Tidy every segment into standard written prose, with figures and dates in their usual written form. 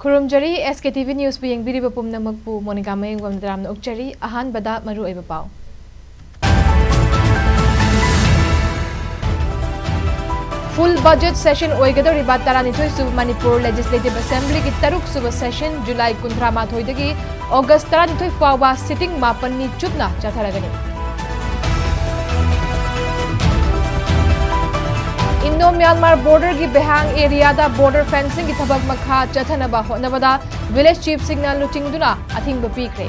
Kurumjari SKTV News being Biriba Pumnamakpu Monica Maying Wamdram Ukchari Ahan Bada Maru Ebapau. Full budget session Oigado Ribatarani Sub Manipur Legislative Assembly ki Taruk Suba session July Kuntrama Thoidagi August Taranitoi Fawa sitting Mapani Chupna Chatharagani. Indo-Myanmar border ki Behang area da border fencing ki thabak makha chathanaba honabada village chief signal luchingduna athing bapikre.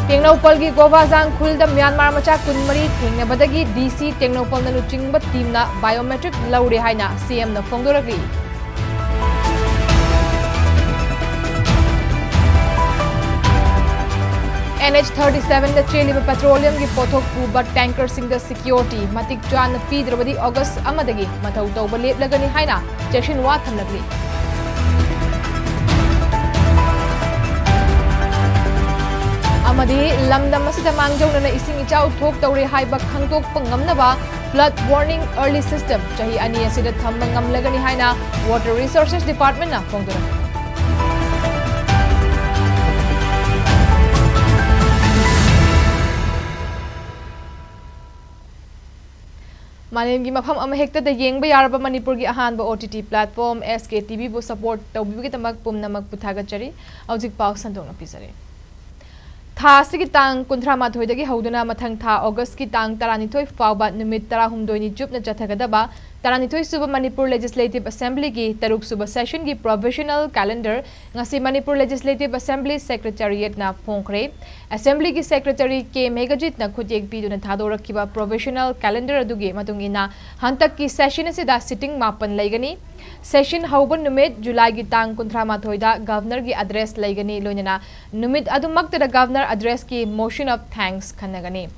Tengnopal ki Govazang khulda Myanmar macha kunmari thengnabadagi DC Tengnopal na luchingba team na biometric laure haina CM na phongdoragi. NH37 the Cheliba petroleum ki pothok puba tanker sing the security matik chan pidrabadi August amadagi mathau tawba leplagani haina section wa thamlagli. Amadi lamdam asida mangjawna na ising ichau thok tawre haiba khangtok pangamnaba flood warning early system chahi ani asida thamba ngamlagani haina water resources department na phongdora. Malim gi mafam ama hekta da yengba yaraba Manipur gi ahanba OTT platform SKTV bu support tawbibi gi tamak pumnamak puthagachari aujik paw sandong pisare. Tha sigi tang kunthra mathoi dagi hoduna mathang tha August ki tang taranithoi fawba numit 12 ni chupna chathagadaba taranithoi suba Manipur Legislative Assembly ki taruk suba session ki provisional calendar ngasi Manipur Legislative Assembly Secretariat na phongkre. Assembly ki Secretary K Megajit na khutiyek piduna thadorakiba provisional calendar adugi matungina hantak ki session asida sitting mapan laigani. Session hauban numit July ki tang kunthra mathoida governor ki address laigani loinana numit adumakta governor address ki motion of thanks khanagani.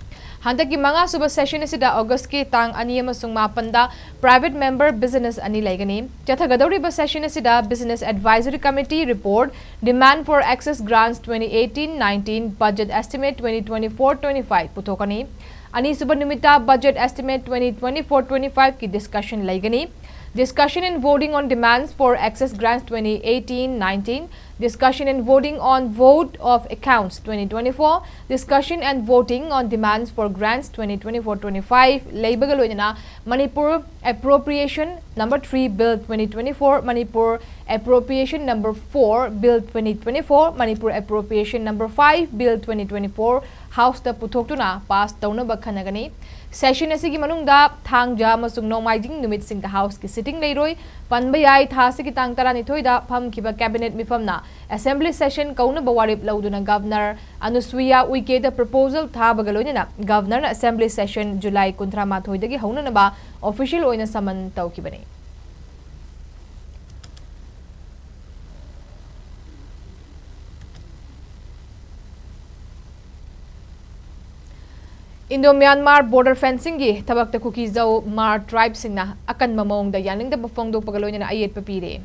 Hantak ki manga suba session asida August ki tang ani amasung mapanda private member business ani laigani. Chathagadoriba session asida Business Advisory Committee report demand for access grants 2018-19 budget estimate 2024-25 puthokani. Ani suba numita budget estimate 2024-25 ki discussion laigani. Discussion and voting on demands for access grants 2018-19, discussion and voting on vote of accounts 2024, discussion and voting on demands for grants 2024-25, Labour Galojana, Manipur Appropriation Number 3 Bill 2024, Manipur Appropriation Number 4 Bill 2024, Manipur Appropriation Number 5 Bill 2024, House the Putoktuna passed Taunaba Kanagani. Session asigi manungda thangja masung nomaiding numit sing the house ki sitting leiroi panbayai thasi ki tang taranithoi da phamkiba cabinet mifamna assembly session kauna bawarip lauduna governor Anuswiya Uike the proposal thabagaloina governor assembly session July kunthra mathoi dagi hauna ba official oina saman tawkibani. Indo-Myanmar border fencing gi tabak ta kuki zau Mar tribe singna akan mamong da yaning da bafong do pagaloy na ayet papire.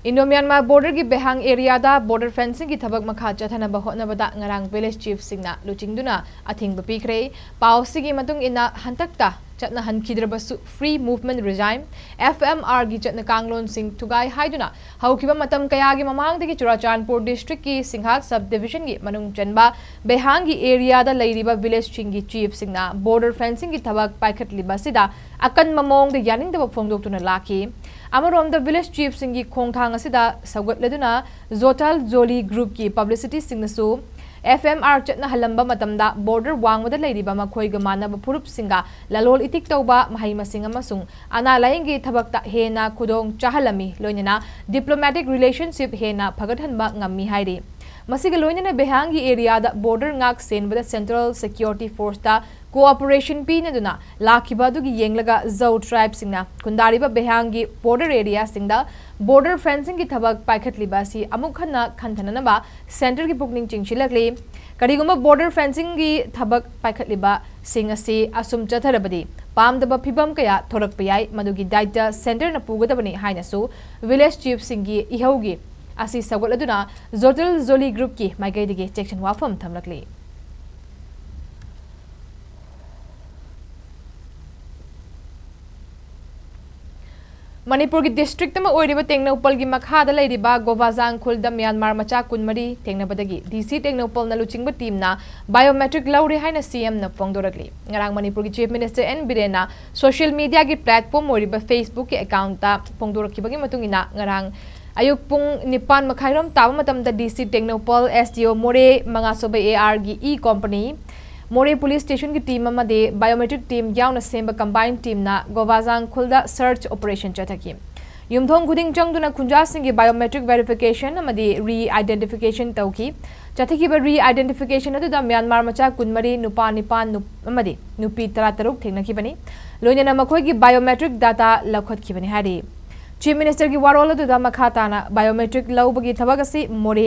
Indo-Myanmar border gi Behang area da border fencing gi tabak makha chathana ba hotna bada ngarang village chief singna luchingduna athing bapikre paw sigi matung ina hantakta chatna hankidrabasu free movement regime FMR gi chatna kanglon sing tugai haiduna haukiba matam kaya gi mamang dagi Churachandpur district ki Singhak subdivision gi manung chanba Behang gi area da lairiba village chingi chief singna border fencing gi thabak paikhat liba sida akan mamong da yaning da phongdok tuna laki amarom the village chief singi khongthang asida sagatladuna Zotal Zoli group ki publicity singnasu FMR chatna halamba matamda border wangwada lairiba makhoi ga manaba phurup singa lalol itik tawba mahai masinga masung ana laingi thabakta hena khudong chahalami loinana diplomatic relationship hena phagathanba ngammi hairi masiga loinana Behang gi area da border ngak senbada central security force da cooperation pi naduna lakhiba du gi yenglaga Zau tribe singna kundariba Behang gi border area singda border fencing ki thabak paikhatliba si amukhanna khanthananaba center ki pukning chingchilakli kariguma border fencing gi thabak paikhatliba singasi asum chatharabadi pamdaba phibam kaya thorakpa yai madugi daita center na pugadabani hainasu village chief singi ihaugi asi sagoladuna Zotal Zoli group ki maigaidigi section wafam thamlakli. Manipur ki district ma oiriba Tengnopal gi makha da leiriba Govazang khulda Myanmar macha kunmari Tengnabadagi DC Tengnopal na luchingba team na biometric lauri haina CM na phongdoragli ngarang Manipur ki Chief Minister N Birena social media ki platform oiriba Facebook ki account ta phongdorakibagi matungina ngarang ayuk pung nipan makhairam tawa matamda DC Tengnopal SDO More mangasoba AR gi E company More Police Station की team अमदे biometric team यावना सेंबा combined team ना गोवाजांग खुलदा search operation चथकी युमथोंग खुदिंग चंगदुना खुंजा सिंह की बायोमेट्रिक वेरिफिकेशन अमदे री आइडेंटिफिकेशन तौकी चथकी बा री आइडेंटिफिकेशन अदुदा म्यांमार मचा कुनमरी नुपा निपान अमदे नुपी 13 थेंगनखिबनी लोइना मखोय की बायोमेट्रिक डाटा लखतखिबनी हारी Chief Minister की वारोल अदुदा मखाताना बायोमेट्रिक लौबगी थबक असि मोरे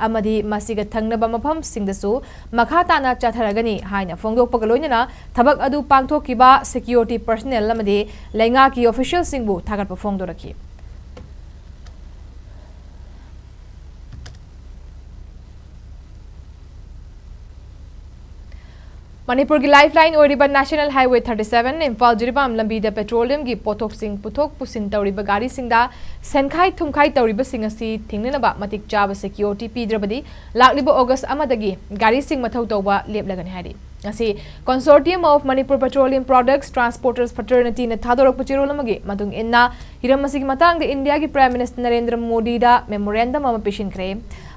अमदि मसिग थंगनबा मफम सिंगदसु मखाताना चाथरगनी हाइना फोंगदोकपग लोइना थबक अदु पांगथोकिबा सिक्योरिटी पर्सनल अमदि लेंगा की ऑफिशियल सिंगबु थागतप फोंगदोरखि Manipur की लाइफलाइन ओरिबा नेशनल हाईवे 37 इम्फाल जिरिबाम लंबीदा पेट्रोलियम की पोथोक सिंग पुथोक पुसिन तौरिबा गाड़ी सिंगदा सेनखाई थुमखाई तौरिबा सिंग असि थिंगनबा मतिक चाबा सिक्योरिटी पीद्रबदी लाक्लिबा अगस्त अमदगी गाड़ी सिंग मथौ तौबा लेपलगनि हारी asi Consortium of Manipur Petroleum Products Transporters Fraternity na thadorok pachirolamagi matung inna hiramasi ki matang de India ki Prime Minister Narendra Modi da memorandum ama pishin kre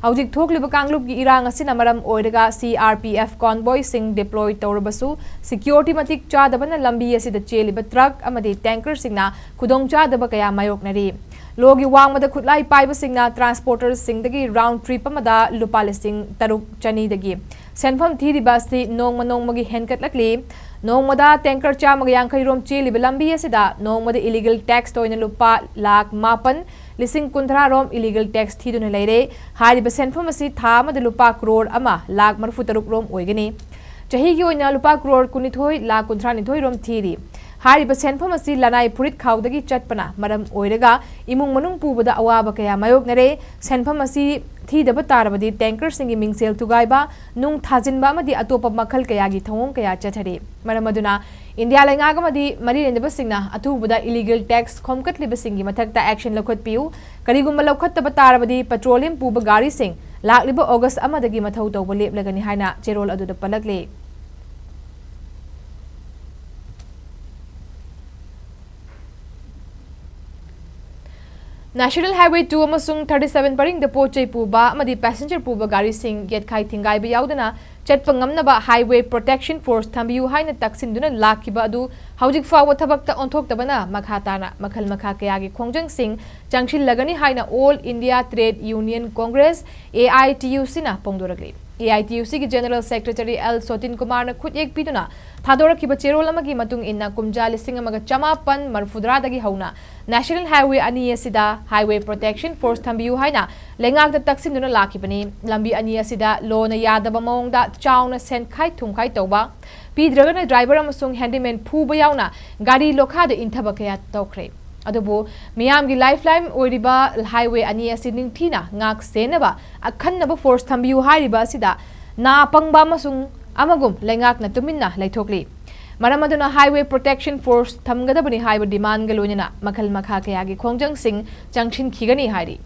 hawjik thokliba kanglup ki irang asina maram oiraga CRPF convoy sing deploy tawrabasu security matik chadabana lambi asida cheliba truck amadi tanker singna khudong chadaba kaya mayoknari लोगी वांगमदा खुदलाई पाइब सिंगना transporters सिंगदगी round trip अमदा लुपा लिसिंग तरुक चनीदगी सेनफम थीरिबासी Nongma नोंगमगी हेनकटलकली नोंगमदा tanker चामग यांखै रोम चेलिब लंबी असिदा नोंगमदा illegal tax तोइना लुपा lakh 9 लिसिंग 15 रोम illegal tax थीदुना लेरे हारिबा सेनफम असि था अमदा लुपा करोड़ अमा लाख 43 रोम ओइगनी चही की ओइना लुपा करोड़ 19 लाख 39 रोम theory हारिबा सेनफम असि लनाई फुरित खाउदगी चटपना मरम ओइरगा इमुंग मनुंग पुबदा अवाबा कया मायोगनरे सेनफम असि थीदबा तारबदी टैंकर सिंगी मिंगसेल तुगाइबा नुंग थाजिनबा मदि अतोप मखल कयागी थौंग कया चथरे मरम अदुना इंडिया लैंगागमदि मरि लेंदबा सिंगना अथुबदा इलीगल टैक्स खोमकटलिबा सिंगी मथक्ता एक्शन लखतपियु करिगुम लखतबा तारबदी पेट्रोलियम पुबा गाड़ी सिंग लाक्लिबा अगस्त अमदगी मथौ तौबा लेपलगनि हाइना चेरोल अदुदा पलकले National Highway 2 amasung 37 paring the pochai puba amadi passenger puba gari sing get khai thingai ba yaudana chatpa ngamnaba highway protection force thambiu haina taksinduna lakhiba adu hawjik fawa thabakta onthok tabana makhatana makhal makha kayagi khongjang sing changshil lagani haina All India Trade Union Congress AITUC na pongdoragli AITUC ki General Secretary L Sotin Kumar na khut ek piduna thadora chero lamagi matung inna kumja lising amaga chamapan marfudra dagi hauna National Highway ani asida Highway Protection Force thambiu haina lengak ta taksinduna lakhibani lambi ani asida lo na yadaba maungda chauna sen khai thumkhai toba pidragana driver amasung handyman phuba yauna gari lokha de inthaba kaya tokre adubu miyam gi lifeline oiriba highway ani asi ningthina ngak senaba akhannaba force thambiu hairiba asida na pangba amasung amagum lengak na tuminna laithokli Maramaduna Highway Protection Force Thamgadabani Highway Demand Galunina Makal Makha Kayagi Khongjang Singh Changshin Khigani Hari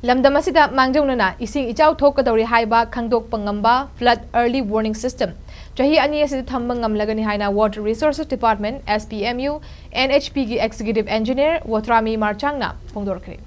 Lamdamasida Mangjongna Ising Ichau Thokadori Haiba Khangdok Pangamba Flood Early Warning System Chahi Ani Asid Thambangam Lagani Haina Water Resources Department SPMU NHP gi Executive Engineer Watrami Marchangna Pongdorkre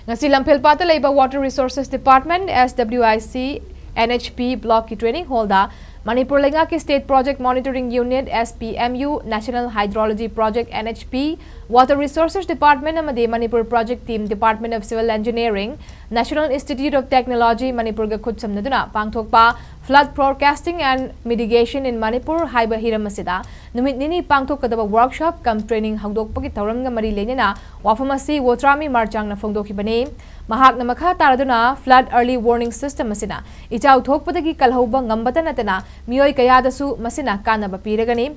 Ngasi Lampel Pata Labor Water Resources Department SWIC NHP Block ki Training Hall da Manipur Lenga ki State Project Monitoring Unit SPMU National Hydrology Project NHP Water Resources Department amade Manipur Project Team Department of Civil Engineering National Institute of Technology Manipur ga khut samnaduna pangthokpa Flood Forecasting and Mitigation in Manipur haiba hiramasida numit nini pangthokadaba workshop kam training hangdokpagi thauramga mari lenena wafamasi Watrami Marchangna phongdokibani mahakna makha taraduna Flood Early Warning System asina ichau thokpadagi kalhauba ngambata natana miyoi kayadasu masina kanaba piragani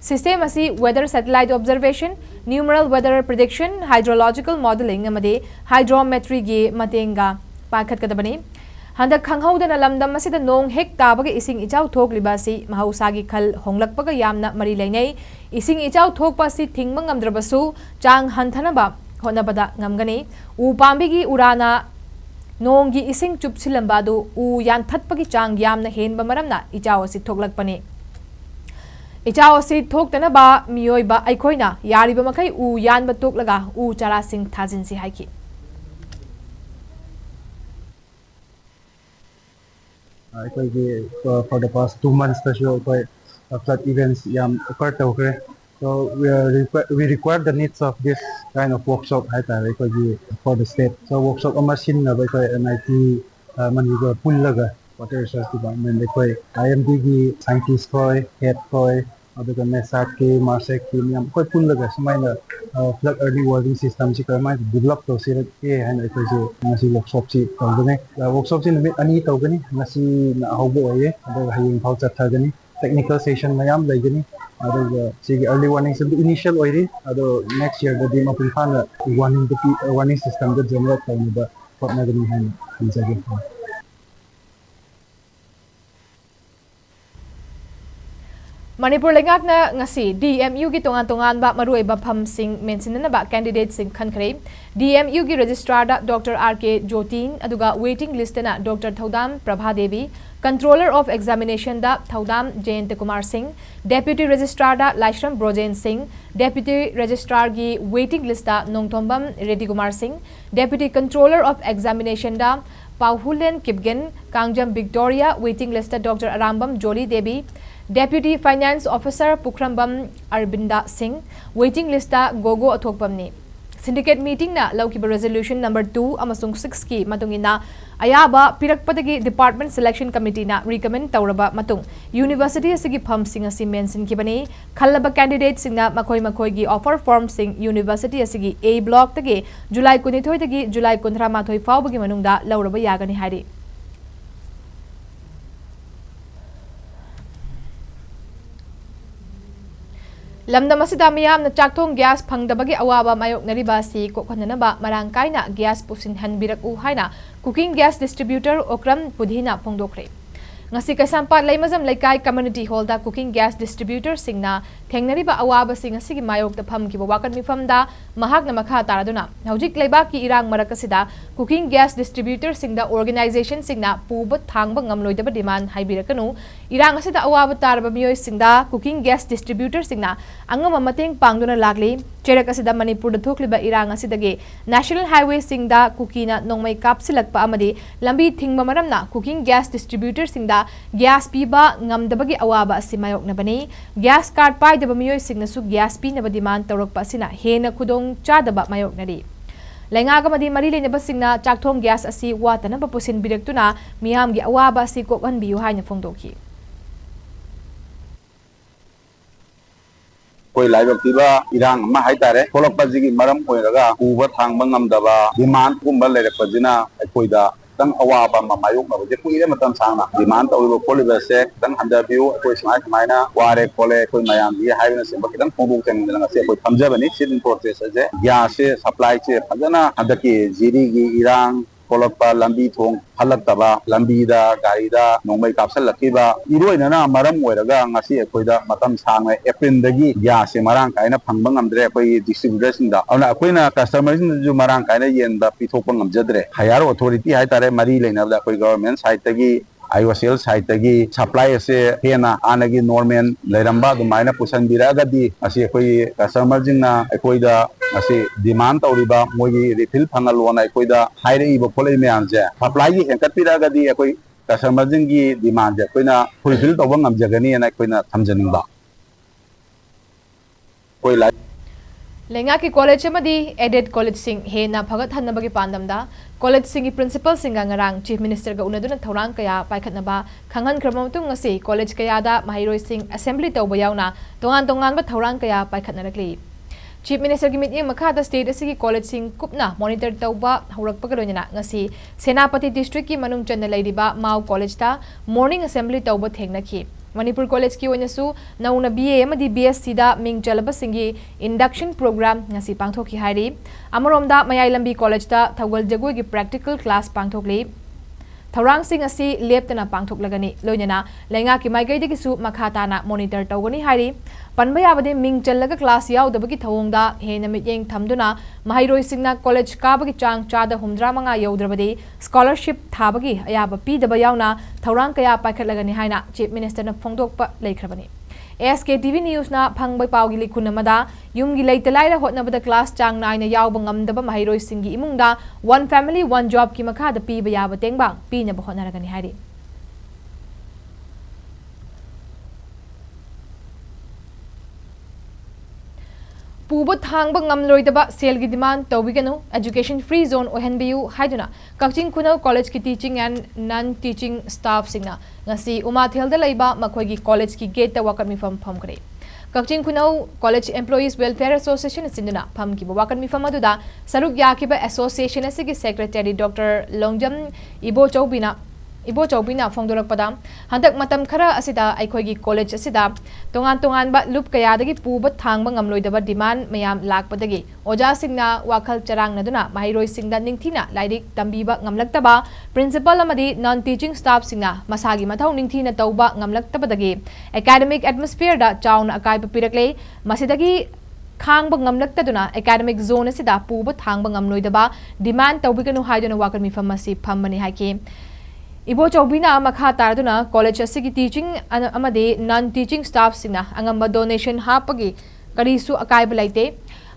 System asi weather satellite observation, numeral weather prediction, hydrological modeling amade hydrometry gi matenga pakhat kadabani Handak khanghaudana lamdam asida nong hek tabaga ising ichau thok libasi mahausagi khal honglakpaga yamna mari leinai ising ichau thokpa si thingma ngamdrabasu chang hanthanaba honabada ngamgani u pambigi urana nonggi ising chupsilambadu u yanphatpagi chang yamna henba maramna ichau asi thoklakpani ichau asi thoktanaba miyoiba aikoina yariba makai u yanba toklaga u chara sing thajinsi haiki for the past 2 months, flood events occurred. So we require the needs of this kind of workshop for the state. So workshop machine na MIT Manipur Pullaga Water Resource Department IMD scientist head aduga mesat ke marsek ke miyam koi pullaga sumaina flood early warning system si karmai develop to sir ke han ngasi workshop si tawgani workshop si numit ani tawgani ngasi na hobo aye aduga haying phau chathagani technical session mayam laigani aduga si early warning system initial oiri adu next year the mapun khana warning system the general tawna hotnagani han injagi Manipur lengakna ngasi DMU gi tongan ba marui ba pham sing mention ba candidate sing khankhre DMU gi registrar da Dr. RK Jotin aduga waiting list na Dr. Thaudam Prabha Devi controller of examination da Thaudam Jayant Kumar Singh deputy registrar da Laishram Brojen Singh deputy registrar gi waiting list da Nongthombam Reddy Kumar Singh deputy controller of examination da Pauhulen Kipgen Kangjam Victoria waiting list da Dr. Arambam Joli Devi Deputy Finance Officer Pukhrambam Arbinda Singh waiting list Gogo Athokpamni Syndicate meeting na laukiba resolution number 2 amasung 6 ki matungina ayaba pirakpadagi department selection committee na recommend tawraba matung university asigi pham sing asi mention kibani khallaba candidate singna makoi gi offer form sing university asigi A block tagi July 19 tagi July 13 fawbagi manungda lauraba yagani hari Lamdam asida miyam na chakthong gas phangdabagi awaba mayok nariba si kokhananaba marang kaina gas pusin hanbiraku haina cooking gas distributor okram pudhina phongdokre ngasi Kaisampat Laimazam Laikai community hall da cooking gas distributor singna thengnariba awaba sing asigi mayok da pham kiba wakan mifam da mahak na makha taraduna hojik leiba ki irang marakasida cooking gas distributor singda organization singna puba thangba ngamloidaba demand haibirakanu irang asida awaba taraba miyoi singda cooking gas distributor singna angama mateng pangduna lagli cherak asida Manipur da thokliba irang asidagi national highway singda cookina nongmai kapsilakpa amadi lambi thingba maramna cooking gas distributor singda gas piba ngamdabagi awaba asimayok nabani gas card pai daba miyoy singnasu gas pi naba demand tawrakpa sina hena khudong chadaba mayok nari lengaga madi mari lenaba singna chakthong gas asi watana bapusin biraktuna miyam gi awaba asi kokhan biyu haina phongdoki koi laiba tiba irang ma haitare kolok pajigi maram koiraga uba thangba ngamdaba demand kumba lerekpajina koida tang awaba mamayuk na je kuire matam sangna demand tawibo poliba se tang handa view koi smaina ware kole koi mayam bi haibna se bakidan phobuk chen ngala se koi thamjabani sin process je gas se supply che phajana hadaki jiri gi irang kolokpa lambi thong halaktaba lambi da gari da nongmai kapsal lakiba iroina na maram oiraga ngasi koida matam sangna April dagi gas se marang kaina phangbang amdre koi distributor sinda auna koina customer sin ju marang kaina yen da pithopang amjadre higher authority hai tare mari leina da koi government side tagi IOCL side tagi supply se hena anagi normal leiramba dumaina pusan biraga di asi koi customer jingna koida asi demand tauriba mogi refill phangal lona koida haire ibo polai meam je supply gi henkat piraga di koi customer jingi demand je koina fulfill tawang amjagani na koina thamjaningba koi la lenga ki college amadi aided college sing hena phagat hanabagi pandamda college sing gi principal singa ngarang chief minister ga unaduna thorang kaya paikhatnaba khangan khramatung ngasi college kaya da mahiroi sing assembly tawba yauna tongan ba thorang kaya paikhatnarakli chief minister gi meeting makha da state asigi college sing kupna monitor tawba haurakpa galonyana ngasi senapati district ki manung channa leiriba mau college ta morning assembly tawba thengnaki Manipur College ki oinasu nauna BA amadi BSc da ming chalaba singi induction program ngasi pangthoki hairi amaromda mayai lambi college da thawal jagoi gi practical class pangthokli थौरांसिंग असि लेप्तना पांगथोकलगनी लोइनना लेंगाकी माइगैदगिसु मखाताना monitor तौगनी हाइरि पनबा याबदि Ming चल्लगा class याउदबगी थवोंगदा हेना मियेंग थमदुना महाइरोइसिंगना college काबगी चांग चादा 65 यौद्रबदि scholarship थाबगी अयाबा पीदबा याउना थौरांग कया पाइखटलगनी हाइना chief मिनिस्टरना फोंदोकपा लेख्रबनी SKTV न्यूज़ना फंगबै पाउगी लिखुन अमदा युमगी लेतलाइरा होटनबदा class Chang Naina याउब ngamdaba mahairoisingi imungda one family one job ki makhada piba yaba tengbang pinaba hotnaragani hairi Pubo thangba ngamloidaba selgi demand tawbiganu education free zone ohenbiu haiduna Kaching Kunal College ki teaching and non teaching staff singna ngasi umathelda laiba makhoigi college ki gate ta wakan mifam phamkre Kaching Kunal College Employees Welfare Association sinduna phamki wakan mifam aduda saruk yakiba association asigi secretary Dr. Longjam Ibo Chaubina Fongdorakpada Handak Matam Khara asida aikhoigi college asida tongan ba loop kayadagi puba thangba ngamloidaba demand mayam lakpadagi oja singna wakhal charang naduna mahiroi singda ningthina lairik tambiba ngamlaktaba principal amadi non teaching staff singna masagi mathau ningthina tauba ngamlaktabadagi academic atmosphere da chauna akai pirakle masidagi khangba ngamlaktaduna academic zone asida puba thangba ngamloidaba demand taubiganu haiduna wakal mifam asi phammani haike Ibo Chaubina makha taraduna college asigi teaching amade non teaching staff sina angamba donation hapagi karisu akaiba laite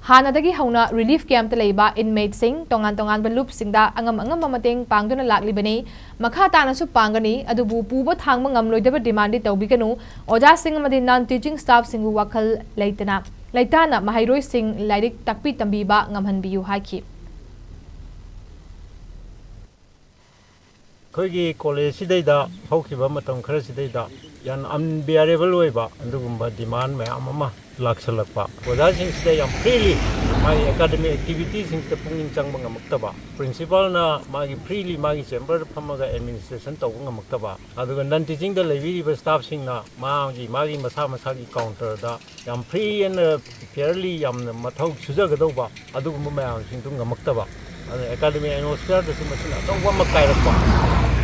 hanadagi hauna relief camp ta leiba inmate sing tongan ba loop singda angam mamateng pangduna laklibani makha tana su pangani adubu puba thangma ngamloidaba demand tawbiganu oja sing amade non teaching staff singu wakhal laitana mahairoi sing lairik takpi tambiba ngamhanbiu haiki Koigi college sidaida haukiba matam khara sidaida yan unbearable oiba andugumba demand mayam ama laksalakpa oda sing sidai yam freely my academic activities sing ta pungin changba ngamaktaba principal na magi freely magi chamber phamaga administration tawga ngamaktaba aduga non teaching da levi staff sing na magi masa gi counter da yam free and fairly yam mathau sujagadauba adugumba mayam sing tung ngamaktaba academic atmosphere da sumasina tawwa makairappa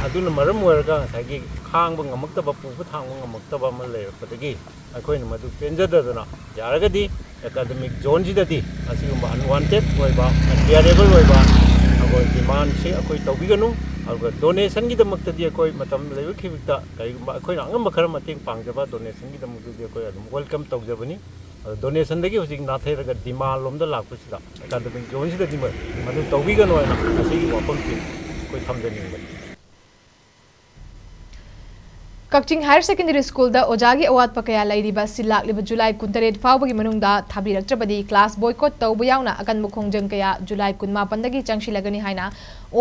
aduna maram warga sagi khangba ngamaktaba puba thangba ngamaktaba ma leirapdagi akoina madu penjadaduna yaragadi academic zone jidadi asigumba unwanted oiba unbearable oiba agoi demand se akoi tawbiganu ago donation gi damaktadi akoi matam leiba khibita kaigumba akoina angam khara mating pangjaba donation gi damaktadi akoi adum welcome tawjabani donation dagi hojik natheraga demand lomda lakpusida academic zone jidadi madu tawbiganu oina asigi wapamti koi thamjaningba Kaching Higher Secondary School da Ojagi Awat Pakaya Lairiba Silak Liba July Kuntaret Fawbagi Manungda Thabiraktrabadi class boycott tawba yauna akan mukhongjang kaya July 18 dagi changsilagani haina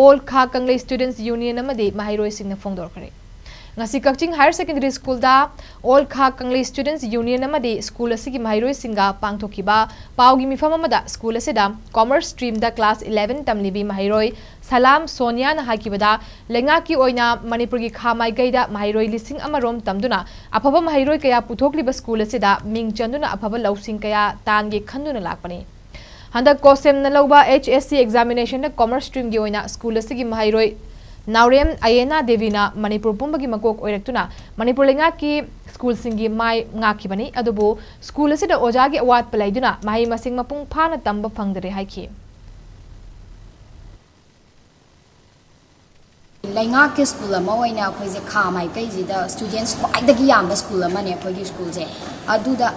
all Kha Kanglei Students Union amadi mahairoi singna fongdorkare ngasi Kaching Higher Secondary School da all Kha Kanglei Students Union amadi school asigi mahairoi singa pangthokiba paugi mifam amada school asida commerce stream da class 11 tamlibi mahairoi Salam Sonia na hakibada lenga ki oina Manipur gi khamai gaida mahairoi lising amarom tamduna aphaba mahairoi kaya puthokliba school asida ming chanduna aphaba lausing kaya tangi khanduna lakpani handak kosem na loba HSC examination na commerce stream gi oina school asigi mahairoi Naurem Ayena Devina Manipur pumbagi makok oirektuna Manipur lenga ki school singi mai ngakibani adubu school asida ojagi awat palaiduna mahi masing mapung phana tamba phangdare haiki Lainga ke school ama oina akhoi je khamai kai ji da students kwaidagi yamba school ama ne akhoi gi school je aduda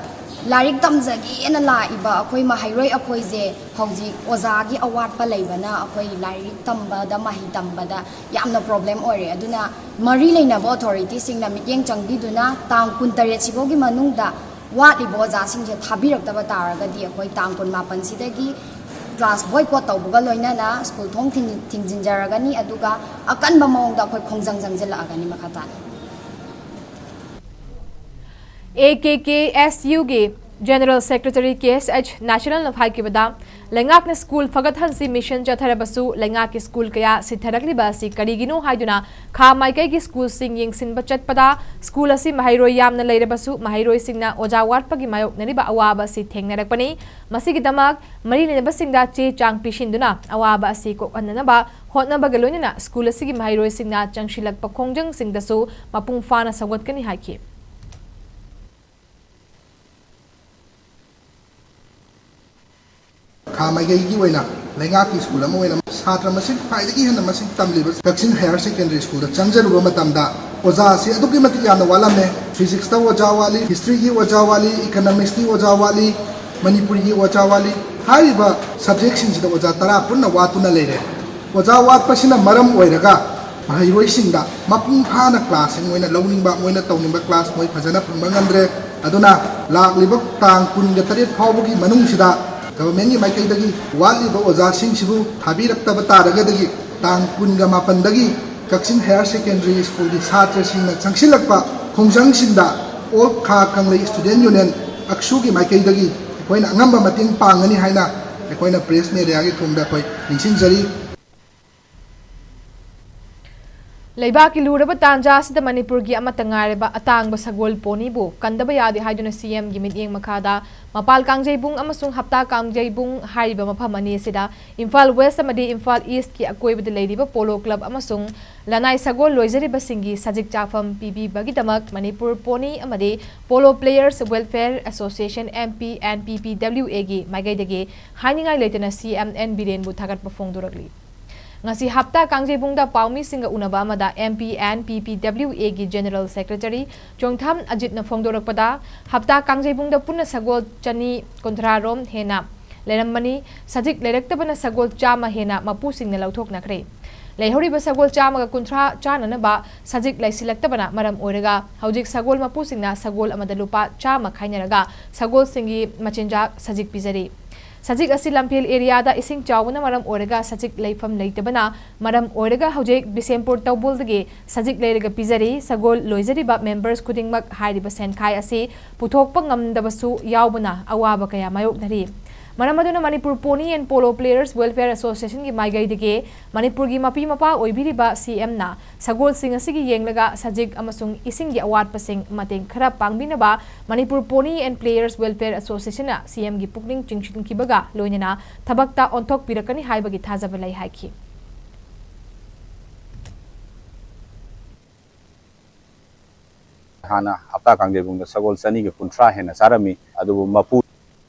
larik tamjagi ena la iba akhoi mahairoi akhoi je hauji oza gi award pa leibana akhoi larik tamba da mahi tamba da yamna problem ore aduna mari leina bo authority singna mityeng changdi duna tang kuntare chibo gi manung da wat ibo za sing je thabirak da ba taraga di akhoi tang kun mapan sidagi class boycott tawbuga loina na school thong thingjinjaragani aduga akan ba mong da khoi khongjang jangjela agani makhata AKKSU ge General Secretary KSH National of Haikibada Lengak na school Fagathansi mission Jatharabasu Lengak school kaya Sitharakli Basi Karigino Haiduna Kha Maikai ki school sing ying sin bachat pada school asi Mahairoi yam na Lairabasu Mahairoi sing na Ojawat pagi mayok na riba awaba si Thengnarakpani Masigidamak Marine Basingda Che Chang Pishinduna awaba asi ko ananaba Hotna Bagalonina school asi Mahairoi sing na Changshilak Pakongjang sing dasu Mapung Fana Sawat kani haiki Kamaigai wena Lengaki school ama wena satra masing paidagi hana masing tamlibas Kaksin Higher Secondary School da changjaruba matamda oja si aduki mati yamna wala me physics ta oja wali history gi oja wali economics gi oja wali Manipuri gi oja wali haiba subject sing da oja tara punna watuna leire oja wat pasina maram oiraga mahairoi singda mapung phana class sing moina lawning ba moina tawning ba class moi phajana phangba ngamdre aduna laklibak tang kunga taret phawbugi manung sida Government ni Maikai dagi wali ba oja sing sibu thabirakta ba taragadagi tang kunga mapandagi Kaksin Higher Secondary School di satra sing na changsilakpa khongjang singda all kha kanglei student union aksugi Maikai dagi koina ngamba mating pangani haina koina press media gi thumda koi ningsingjari Leibaki luraba tanja sida Manipur gi amata ngareba atangba sagol poni bu kandaba yadi haiduna CM gi mityeng makada mapal kangjebung amasung hapta kangjebung hariba mafam ani sida Imphal West amadi Imphal East ki akoibada leiriba polo club amasung lanai sagol loizariba singi sajik chafam PB bagi damak Manipur poni amadi polo players welfare association MP and PPWA gi magaidagi hainingai leitana CMN biren bu thagat pafongduragli ngasi hapta kangjebungda paumi singa unaba amada MP and PPWA gi General Secretary Chongtham Ajit na phongdorakpada hapta kangjebungda punna sagol chani kontrarom hena leramani sajik leraktabana sagol chama hena mapu singna lauthok nakre leihoriba sagol chama ga kontra chana ba sajik laisilaktabana maram oiraga haujik sagol mapu singna sagol amada lupa chama khainaraga sagol singi machinja sajik pizari Sajik asi Lampil area da ising chawna maram oraga sajik leifam leitabana maram oraga haujek Bisempur Taubuldige sajik leiraga pizari sagol loizari ba members kudingmak hairiba senkai asi puthokpa ngamdabasu yawbana awaba kaya mayoknari Manamaduna Manipur Pony and Polo Players Welfare Association gi maigai dige Manipur gi mapi mapa oibiriba CM na sagol sing asigi yenglaga sajik amasung ising gi award pasing mateng khara pangbinaba Manipur Pony and Players Welfare Association na CM gi pukning chingchin kibaga loinena thabakta onthok pirakani haibagi thajaba lai haiki Hana hapta kangjebungda sagol sani ge kuntra hena sarami adu mapu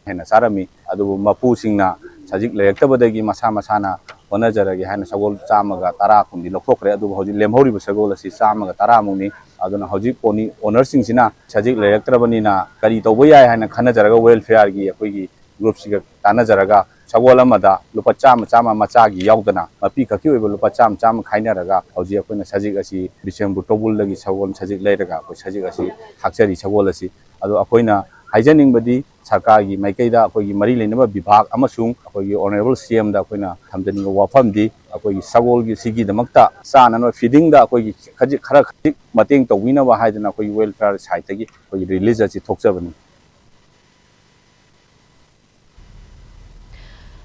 hena sarami adu mapu singna sajik lerektabadagi masa masana honajaragi hana sagol chamaga tara kundi lokhokre adu hoji lemhori sagol asi chamaga tara muni aduna hoji poni owner singsina sajik lerektrabani na kari toboya hana khanajaraga welfare gi akoigi group siga tanajaraga sagol amada lupa chama macha gi yaudana mapi khaki oiba lupa chama khainaraga hoji akoina sajik asi December tobul lagi sagol sajik leiraga ko sajik asi hakchari sagol asi adu akoina Haijaning badi sarkagi maikaida akogi mari leinaba bibhag amasung akogi honorable CM da akoina thamjani wafam di akogi sagol gi sigi damakta sanano feeding da akogi khaji khara khaji mateng tawina wa haidana akogi welfare site gi akogi release asi thokjabani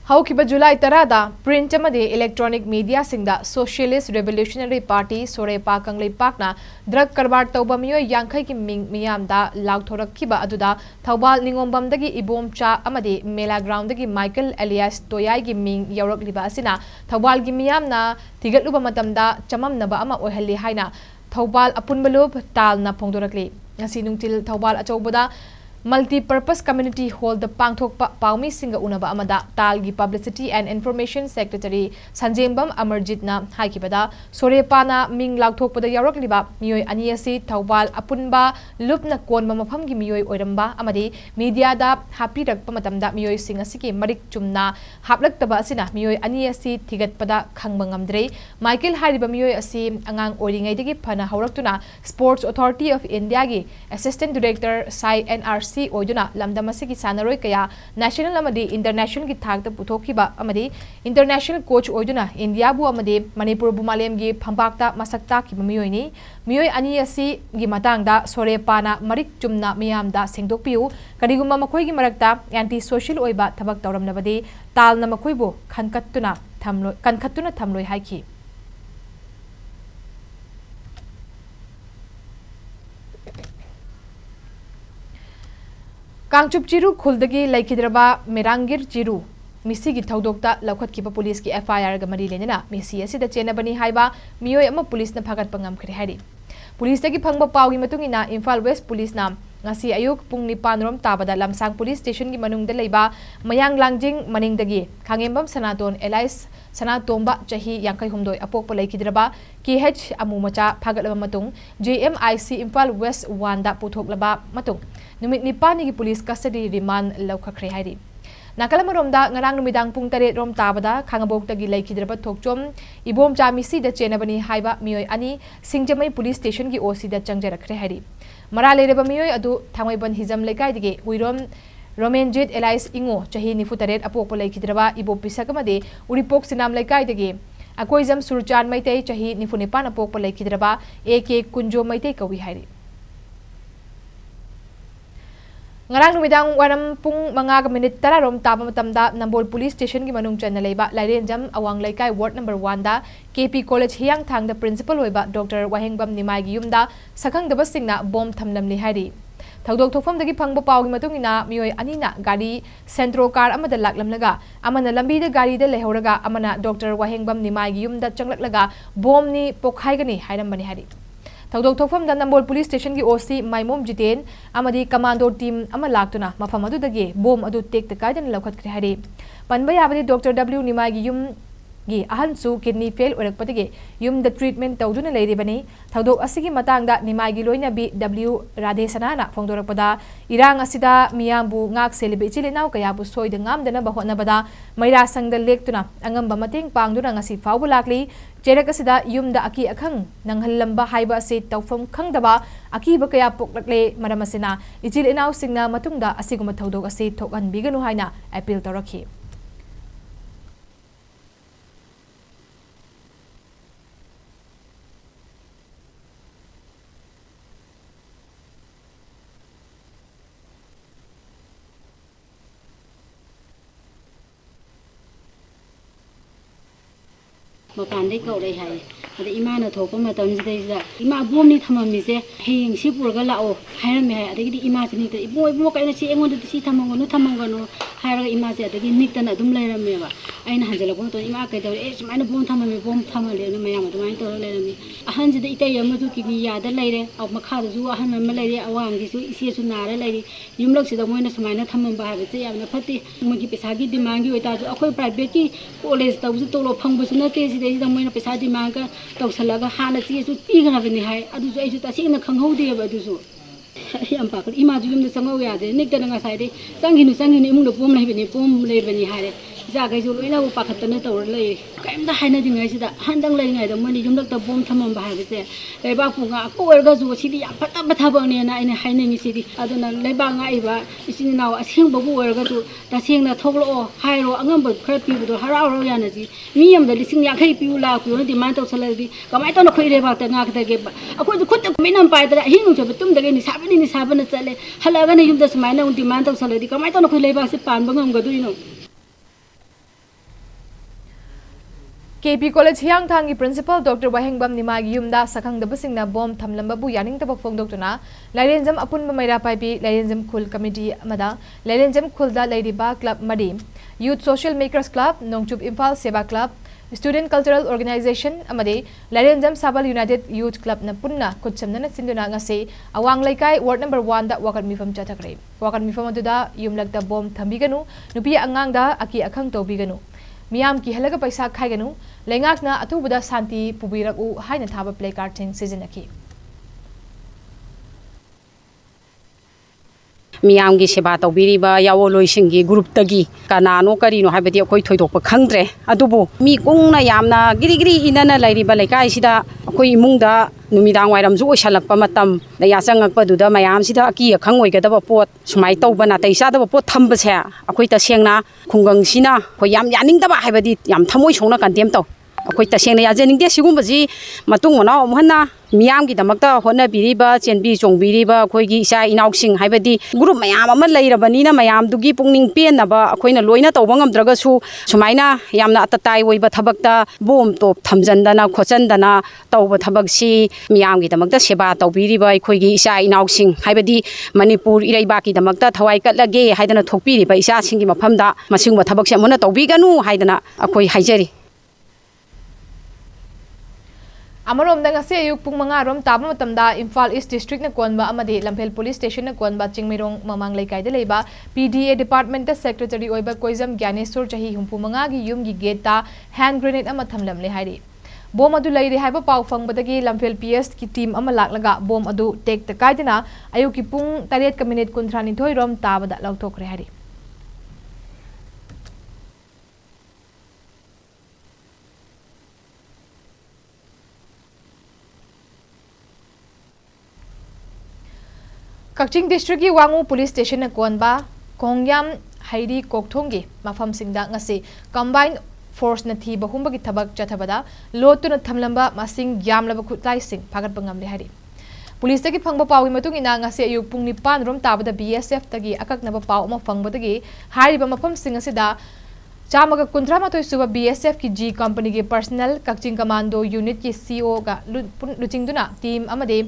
Haukiba July tarada print amade electronic media singda Socialist Revolutionary Party Sorepa Kanglei Pakna drug karbar tauba miyo yankhai ki ming miyamda lauthorakhiba aduda Thaubal Ningombam dagi ibom cha amade Mela ground dagi Michael alias Toyai gi ming yaurakliba asina Thaubal gi miyamna tigatluba matamda chamamnaba ama oihalli haina Thaubal apunbalub talna phongdorakli ngasi nungtil Thaubal achobada Multi-purpose community hall the pangthokpa paumi singa unaba amada talgi publicity and information secretary Sanjembam Amarjit na haikibada Sorepana ming laukthokpada yaurokliba miyoi ani asi Thaubal apunba lupna konma mafam gi miyoi oiramba amadi media da hapirakpa matamda miyoi sing asiki marik chumna haplaktaba asina miyoi ani asi thigatpada khangba ngamdre Michael hariba miyoi asi angang oringai dagi phana hauraktuna Sports Authority of India gi assistant director Sai NR NRC oiduna lamdam asigi sanaroi kaya national amadi international gi thakta puthokiba amadi international coach oiduna India bu amadi Manipur bu malem gi phambakta masakta ki miyoi ni miyoi ani asi gi matangda sore pana marik chumna miyamda sengdokpiu kariguma makhoi gi marakta anti social oiba thabak tawramnabadi talna makhoi bu khankatuna thamloi haiki Kangchup Chiru Khuldagi Laikhidraba Merangir Chiru Misi gi thaudokta laukhatkiba police ki FIR ga mari lenena misi asida chenabani haiba miyoi ama police na phagat pangam khre hari police tagi phangba paw gi matungina Imphal West police na ngasi ayuk pung 9 rom tabada lamsang police station gi manungda leiba mayang langjing maningdagi khangembam sanaton Elias sanatomba chahi yankai humdoi apokpa laikhidraba KH amumacha phagalaba matung JMIC Imphal West 1 da puthoklaba matung numit nipani gi police custody remand laukhakre hairi Nakalamaromda ngarang numidang pung 8 rom tabada khangabok tagi laikhidraba thokchom ibom chamisi da chenabani haiba miyoi ani singjamai police station gi OC da changjarakre hairi mara lereba miyoi adu thangaiban hizam lekai dige huirom Romanjit Elias Ingo chahi nifutaret apokpa laikhidraba ibom pisakamade uripok sinam lekai dige akoizam surchan maitei chahi nifunipan apokpa laikhidraba AK Kunjo maitei kawi hairi Ngarang numidang waram pung mga minute tara rom taba matamda Nambol Police Station gi manung chan na leiba Lairenjam awang laikai ward number 1 da KP College hiang thang da principal oiba Dr. Wahengbam Nimai gi yumda sakhang daba singna bom thamnam li hari Thaudok thokfam dagi phangba paw gi matungina miyoi anina gari centro car amada laklamlaga amana lambi da gari da lehoraga amana Dr. Wahengbam Nimai gi yumda changlaklaga bom ni pokhaigani hairambani hari Thaudok thokfam da Nambol Police Station gi OC Maimom Jiten amadi commando team ama laktuna mafam adu dagi bom adu tek takaidan laukhat kre hari panba yabadi Dr. W Nimai gi yum gi ahansu kidney fail orakpatigi yum da treatment tawduna leiribani thaudok asigi matangda Nimai gi loina bi W Radhesana na phongdorakpada irang asida miyambu ngak selibe chilinau kaya bu soida ngamdana bahotna bada maira sangda lektuna angamba mateng pangduna ngasi fawbu lakli Cherak asida yumda aki akhang nanghallamba haiba ase tawfam khangdaba akiba kaya poklakle maramasina ichil inaw singna matungda asiguma thaudok ase thokan biganu haina appeal tawrakhi Mapandai kau dai hai ada imana thok ma tam jidai da ima bom ni thamam mi se heng si purga lao hairam me hai adagi ima se ni ta ibo kaina si engon da si thamang no haira ima se adagi nik tan adum leiram me ba aina hanjala ko to ima kai da e sumaina bom thamale no mayam adumai to leiram mi ahan jida itai yam du ki ni ya da leire aw makha da ju ahan ma leire awang gi su isi su nara leire yumlok si da moina sumaina thamam ba ha se yamna phati magi pesa gi demand gi oita ju akoi private ki college ta ju to lo phang bu su na te si dai da moina pesa demand ka tawsalaga hana chi su tigana hai adu ju ai ju ta sing na khanghode ba adu ju yam pa ima ju yum da sangau ya de nik da nga sai de sanghinu imung da pom lai bani hare ja gai ju loina bu pakhat na tawr lai kaim da haina dingai sida handang lai ngai da mani yum dak da bom thamam ba ha se lai ba pu nga ko er ga ju si di ya phata batha ba ne na ina haina ngi si di aduna lai ba nga ai ba isini naw asing ba bu er ga ju da sing na thoklo hai ro angam ba khra pi bu do harau ro ya na ji mi yam da lising ya khai pi la ku di man taw sala di kamai taw na khoi re ba ta nga ka ge ba akoi ju khut mi nam pai da hinu jo tum da ge ni sabana chale halaga na yum da smaina un di man taw sala di kamai taw na khoi lai ba se pan ba ngam ga du ino KP College hiang thangi principal Dr. Wahengbam Nimai gi yumda sakhang daba singna bom thamlamba bu yaning tabak phong doctorna Lairenjam apun maira paipi Lairenjam khul committee amada Lairenjam khulda lairiba club madi Youth Social Makers Club Nongchup Imphal Seva Club Student Cultural Organization amadi Lairenjam Sabal United Youth Club na punna khutchamna na sinduna ngase awang laikai ward number 1 da wakan mifam chathakre wakan mifam aduda yumlakta bom thambiganu nupi angang da aki akhang tobiganu Miyam ki halaga paisa khaiganu lengakna atubada santi pubiraku haina thaba play card thing seasonaki Miyam gi seba tawbiriba yawoloisingi group tagi kanano karino habati akoi thoidokpa khangdre adubu mi kungna yamna giri inana lairiba laikai sida ꯑꯩꯈꯣꯏ ꯏꯃꯨꯡꯗ ꯅꯨꯃꯤꯗꯥꯡ ꯋꯥꯏꯔꯝꯁꯨ ꯑꯣꯏꯁꯜꯂꯛꯄ ꯃꯇꯝ ꯗꯌꯥ ꯆꯪꯉꯛꯄꯗꯨꯗ ꯃꯌꯥꯝꯁꯤꯗ ꯑꯀꯤ ꯑꯈꯪ ꯑꯣꯏꯒꯗꯕ ꯄꯣꯠ ꯁꯨꯃꯥꯏꯅ ꯇꯧꯕ ꯅꯥꯇꯩ ꯆꯥꯗꯕ ꯄꯣꯠ ꯊꯝꯕꯁꯦ ꯑꯩꯈꯣꯏ ꯇꯁꯦꯡꯅ ꯈꯨꯡꯒꯪꯁꯤꯅ ꯑꯩꯈꯣꯏ ꯌꯥꯝ ꯌꯥꯅꯤꯡꯗꯕ ꯍꯥꯏꯕꯗꯤ ꯌꯥꯝ ꯊꯃꯣꯏ ꯁꯣꯛꯅ ꯀꯟꯗꯦꯝ ꯇꯧ ꯑꯩꯈꯣꯏ ꯇꯁꯦꯡꯅ ꯌꯥꯖꯅꯤꯡꯗꯦ ꯁꯤꯒꯨꯝꯕꯁꯤ ꯃꯇꯨꯡ ꯃꯅꯥꯎ ꯑꯃꯨꯛ ꯍꯟꯅ ꯃꯤꯌꯥꯝꯒꯤꯗꯃꯛꯇ ꯍꯣꯠꯅꯕꯤꯔꯤꯕ ꯆꯦꯟꯕꯤ ꯆꯣꯡꯕꯤꯔꯤꯕ ꯑꯩꯈꯣꯏꯒꯤ ꯏꯆꯥ ꯏꯅꯥꯎꯁꯤꯡ ꯍꯥꯏꯕꯗꯤ ꯒ꯭ꯔꯨꯞ ꯃꯌꯥꯝ ꯑꯃ ꯂꯩꯔꯕꯅꯤꯅ ꯃꯌꯥꯝꯗꯨꯒꯤ ꯄꯨꯛꯅꯤꯡ ꯄꯦꯟꯅꯕ ꯑꯩꯈꯣꯏꯅ ꯂꯣꯏꯅ ꯇꯧꯕ ꯉꯝꯗ꯭ꯔꯒꯁꯨ ꯁꯨꯃꯥꯏꯅ ꯌꯥꯝꯅ ꯑꯇꯇꯥꯏ ꯑꯣꯏꯕ ꯊꯕꯛꯇ ꯕꯣꯝ ꯇꯣꯞ ꯊꯝꯖꯟꯗꯅ ꯈꯣꯠꯆꯟꯗꯅ ꯇꯧꯕ ꯊꯕꯛꯁꯤ ꯃꯤꯌꯥꯝꯒꯤꯗꯃꯛꯇ ꯁꯦꯕꯥ ꯇꯧꯕꯤꯔꯤꯕ ꯑꯩꯈꯣꯏꯒꯤ ꯏꯆꯥ ꯏꯅꯥꯎꯁꯤꯡ ꯍꯥꯏꯕꯗꯤ ꯃꯅꯤꯄꯨꯔ ꯏꯔꯩꯕꯥꯛꯀꯤꯗꯃꯛꯇ ꯊꯋꯥꯏ ꯀꯠꯂꯒꯦ ꯍꯥꯏꯗꯅ ꯊꯣꯛꯄꯤꯔꯤꯕ ꯏꯆꯥꯁꯤꯡꯒꯤ ꯃꯐꯝꯗ ꯃꯁꯤꯒꯨꯝꯕ ꯊꯕꯛꯁꯦ ꯑꯃꯨꯛ ꯍꯟꯅ ꯇꯧꯕꯤꯒꯅꯨ ꯍꯥꯏꯗꯅ ꯑꯩꯈꯣꯏ ꯍꯥꯏꯖꯔꯤ ꯑꯃꯔꯣꯝꯗ ꯉꯁꯤ ꯑꯌꯨꯛ ꯄꯨꯡ 5 ꯇꯥꯕ ꯃꯇꯝꯗ ꯏꯝꯐꯥꯜ ꯏꯁ ꯗꯤꯁꯇ꯭ꯔꯤꯛꯅ ꯀꯣꯟꯕ ꯑꯃꯗꯤ ꯂꯝꯐꯦꯜ ꯄꯨꯂꯤꯁ ꯁ꯭ꯇꯦꯁꯟꯅ ꯀꯣꯟꯕ ꯆꯤꯡꯃꯩꯔꯣꯡ ꯃꯃꯥꯡ ꯂꯩꯀꯥꯏꯗ ꯂꯩꯕ PDA ꯗꯤꯄꯥꯔꯠꯃꯦꯟꯇ ꯁꯦꯀ꯭ꯔꯦꯇꯔꯤ ꯑꯣꯏꯕ ꯀꯣꯏꯖꯝ ꯒ꯭ꯌꯥꯅꯦꯁꯣꯔ ꯆꯍꯤ 65ꯒꯤ ꯌꯨꯝꯒꯤ ꯒꯦꯠꯇ ꯍꯦꯟ ꯒ꯭ꯔꯦꯅꯦꯗ ꯑꯃ ꯊꯝꯂꯝꯂꯦ ꯍꯥꯏꯔꯤ ꯕꯣꯝ ꯑꯗꯨ ꯂꯩꯔꯦ ꯍꯥꯏꯕ ꯄꯥꯎ ꯐꯪꯕꯗꯒꯤ ꯂꯝꯐꯦꯜ PS ꯀꯤ ꯇꯤꯝ ꯑꯃ ꯂꯥꯛꯂꯒ ꯕꯣꯝ ꯑꯗꯨ ꯇꯦꯛꯇ ꯀꯥꯏꯗꯅ ꯑꯌꯨꯛꯀꯤ ꯄꯨꯡ 8:32 ꯔꯣꯝ ꯇꯥꯕꯗ ꯂꯧꯊꯣꯛꯈ꯭ꯔꯦ ꯍꯥꯏꯔꯤ कक्चिंग डिस्ट्रिक्ट की वांगू पुलिस स्टेशन कोनबा कोंग्याम हाइरी कोकथोंगी मफमसिंगदा ngasi कंबाइन फोर्स न थी बहुंबगी थबक चथबदा लोतुन थमलंबा मसिंग यामलबा खुताई सिंग फागत बंगमले हारी पुलिस तगी फंगबा पावी मतुंग इना ngasi अयुक पुंग 9 रोम ताबदा BSF तगी अककनबा पाव अमा फंगबदगी हारिबा मफमसिंग असिदा चामगा 53 सुबा BSF की G कंपनी के पर्सनल कक्चिंग कमांडो यूनिट की CO गा लुचिंगदुना टीम अमदे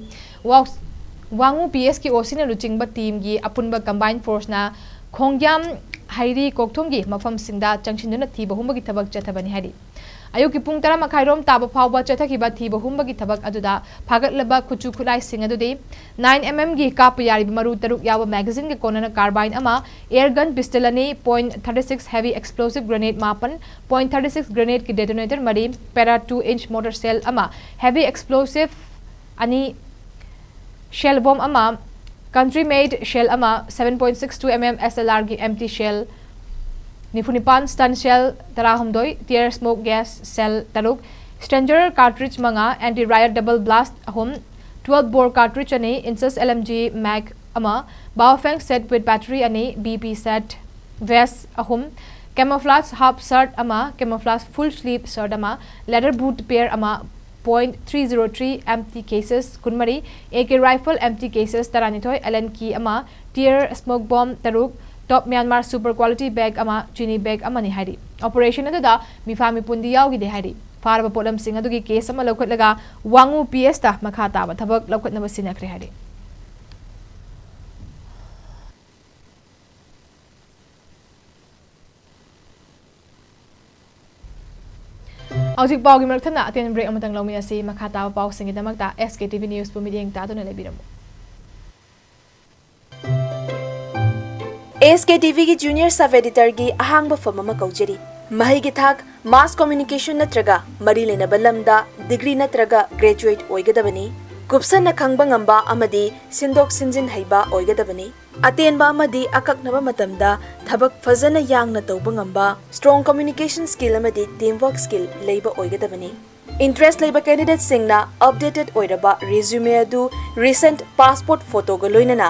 वांगू PS की ओसिना लुचिंगबा टीम की अपुनबा कंबाइन फोर्स ना खोंग्याम हाइरी कोकथोंगी मफम सिंदा चंगसिनदुना थी बहुंबगी थबक चथबनी हारी अयुकी पुंग 10 रोम ताब फावबा चथखिबा थी बहुंबगी थबक अदुदा फागतलबा खुचु खुलाई सिंग अदुदे 9mm की काप यारी मरु तरुक याव मैगजीन के कोनना कार्बाइन अमा एयर गन पिस्टल अने .36 हेवी एक्सप्लोसिव ग्रेनेड मापन .36 ग्रेनेड की डेटोनेटर मरी पैरा 2 इंच मोटर सेल अमा हेवी एक्सप्लोसिव अनि शेल बॉम्ब अमा कंट्री मेड शेल अमा 7.62mm SLR की empty shell निफुनिपान stun shell तरahumdoi tear smoke gas cell taruk stranger cartridge manga anti riot double blast ahum 12 bore cartridge ane insus LMG mag ama baofeng set with battery ane BP set vest ahum camouflage half shirt ama camouflage full sleeve shirt ama leather boot pair ama .303 empty cases kunmari AK rifle empty cases taranithoi LN key ama tear smoke bomb taruk top Myanmar super quality bag ama chini bag ama ni hari operation aduda mifami pundi yawgi de hari farba polam sing adugi case ama lokotlaga wangu PS ta makha taba thabak lokotna basinakre hari Aujik pau gi marthana aten break amatang lawmi ase makhata pau singi damakta SKTV news pu midiyeng ta dona lebiramu SKTV की junior sub editor की अहांग फम कौजरी मही की थाक मास communication नत्रगा मरी लेनब लमदा degree नत्रगा ग्रेजुएट ओइगदबनी कुपसन खंगबा ngamba amadi sindok sinjin haiba oigadabani atenba amadi akaknaba matamda thabak fazana yangna tawba ngamba strong communication skill amadi teamwork skill leiba oigadabani interest leiba candidate singna updated oiraba resume adu recent passport photo ga loinana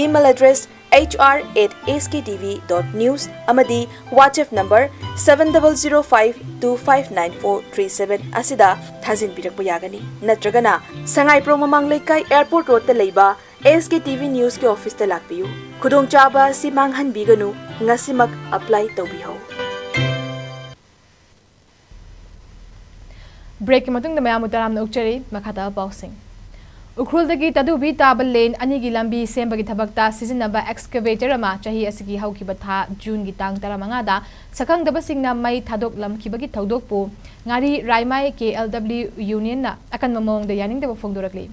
email address hr@sktv.news amadi WhatsApp number 7005259437 asida thazin pirakpa yagani natragana sangai pro mamang leikai airport road ta leiba SKTV news ke office ta lakpiyu khudong chaba si manghan biganu ngasimak apply tawbiho break ki matung da mayam utaram na ukchari makhata pausing उखरुलदगी Tadubi ताबल लेन अनिगी लंबी सेंबगी थबकता सिजिनबा excavator अमा चाही असगी हौकिबा था जून गी तांग 15 दा सकंगदबा सिंगना मई थादोक लमखिबगी थौदोकपो ngari raimai KLW union na akan mamong da yaning da fogdorakli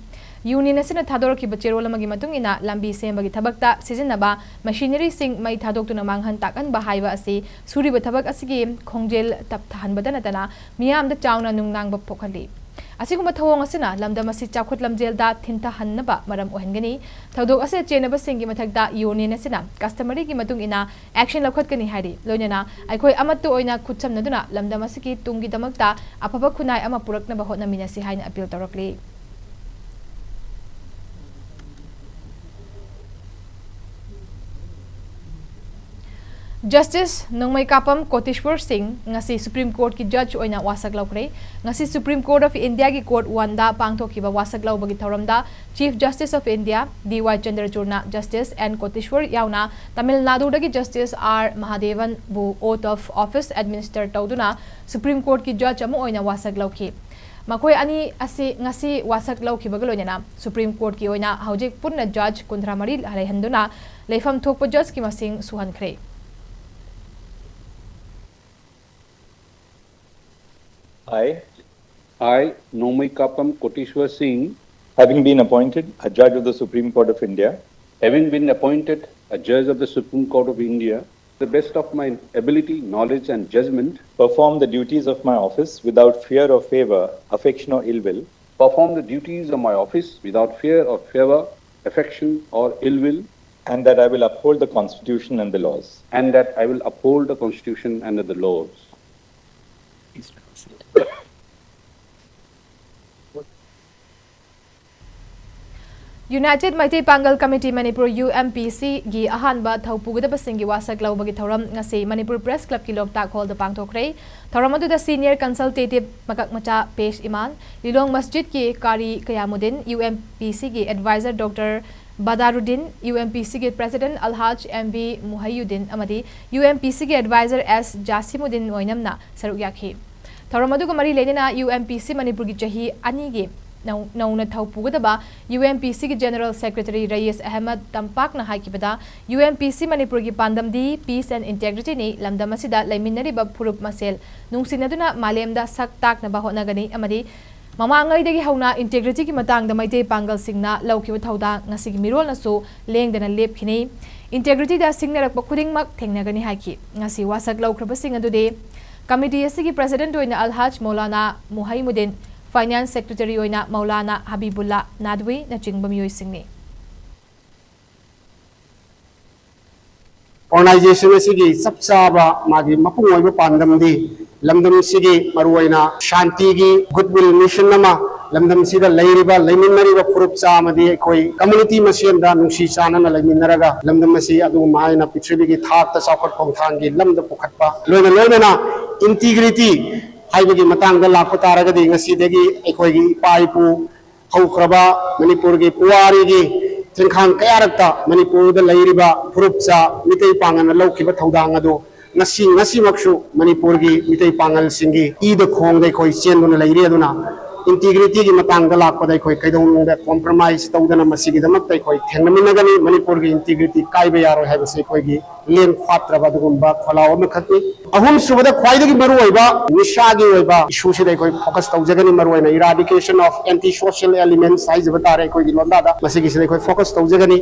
union asina thadorkiba cherol amagi matung ina lambi sembagi thabakta sizinaba machinery sing mai thadokuna manghan takan bahaiba ase suriba thabak asigi khongjel tap thahan badana tana miyam da chauna nungnang ba pokhali Asiguma thawong asina lamdam asi chakhut lamjelda thinta hannaba maram ohengani thodok ase chenaba singi mathakda union asina customary gi matung ina action lakhat kani hari loinana aikoi amattu oina khutchamnaduna lamdam asiki tungi damakta afaba khunai ama purakna ba hotna minasi haina appeal torakli Justice Nongmai Kapam Koteshwar Singh ngasi Supreme Court ki judge oina wasak laukre ngasi Supreme Court of India ki court 1 da pangthokiba wasak lau bagi thoramda Chief Justice of India D.Y. Chandrachurna Justice N Koteshwar yauna Tamil Nadu dagi Justice R Mahadevan bu oath of office administer tauduna Supreme Court ki judge amu oina wasak lauki Makoi ani asi ngasi wasak lauki bagaloina Supreme Court ki oina haujik punna judge kundramari halehanduna leifam thokpo judge ki masing suhankhre I, Nomai Kapam Koteshwar Singh, having been appointed a judge of the Supreme Court of India, a judge of the Supreme Court of India, to the best of my ability, knowledge, and judgment, perform the duties of my office without fear or favor, affection or ill will, perform the duties of my office without fear or favor, affection, or ill will, and that I will uphold the Constitution and the laws. and that I will uphold the Constitution and the laws. United Maitai Pangal Committee Manipur UMPC gi ahanba thaupugadaba singi wasak laubagi thoram ngasi Manipur Press Club ki Loktak Hall da pangthokre thoram adu da senior consultative makak macha Pesh Iman Lilong Masjid ki Kari Kayamudin UMPC gi advisor Dr. Badaruddin UMPC ki President Alhaj MV Muhayyuddin amadi UMPC ki advisor S Jasimuddin oinamna saruk yakhi thoram adu mari lenina UMPC Manipur gi chahi ani gi Nauna Thaupugadaba, UMPC General Secretary Reyes Ahmed Tampakna Haikibada, UMPC Manipur ki Pandamdi, Peace and Integrity ni Lamdamasida, Laminari Bab Purup Masel, Nungsinaduna Malemda Saktak na Bahonagani Amadi, Mamangay de Hauna Integrity ki Matang the Maite Pangal Signa, Lauki with Hauda, Nasig Mirol Naso, Laying than a lip kine, Integrity da Signer Pokuding Mak Tenagani Haki, Nasi Wasak Lau Krapasing today, Committee Sigi President to Alhaj Maulana Muhammudin. Finance Secretary oina Maulana Habibullah Nadwi na chingba miyoy singni. Organization sigi sabsaba magi mapungoy mo pandamdi lamdam sigi maruwaina shanti gi goodwill mission nama lamdam sida layriba layminariba purupsa amadi koi community masienda nungsi sana na layminaraga lamdam masi adu maina pitribi gi thak ta sakot pongthangi lamda pukhatpa loina na integrity Haibagi matang da lakho taragadi ngasidagi ekhoi paipu haukraba Manipur gi puari gi thinkhang kayarakta Manipur da lairiba purupsa mitai pangan laukiba thodang adu ngasi makshu Manipur gi mitai pangal singi ida khong dai khoi chenduna lairi aduna integrity gi matang da lakho dai khoi kaidong da compromise tawdana masigi damak dai khoi thengnaminagani Manipur gi integrity kaiba yaro haibase khoi gi len khatraba dugumba kholaw makhati ahum subada khwaidagi maru oiba nishagi oiba issue se dai khoi focus tawjagani maru oina eradication of anti social elements size batare khoi gi londa da masigi se dai khoi focus tawjagani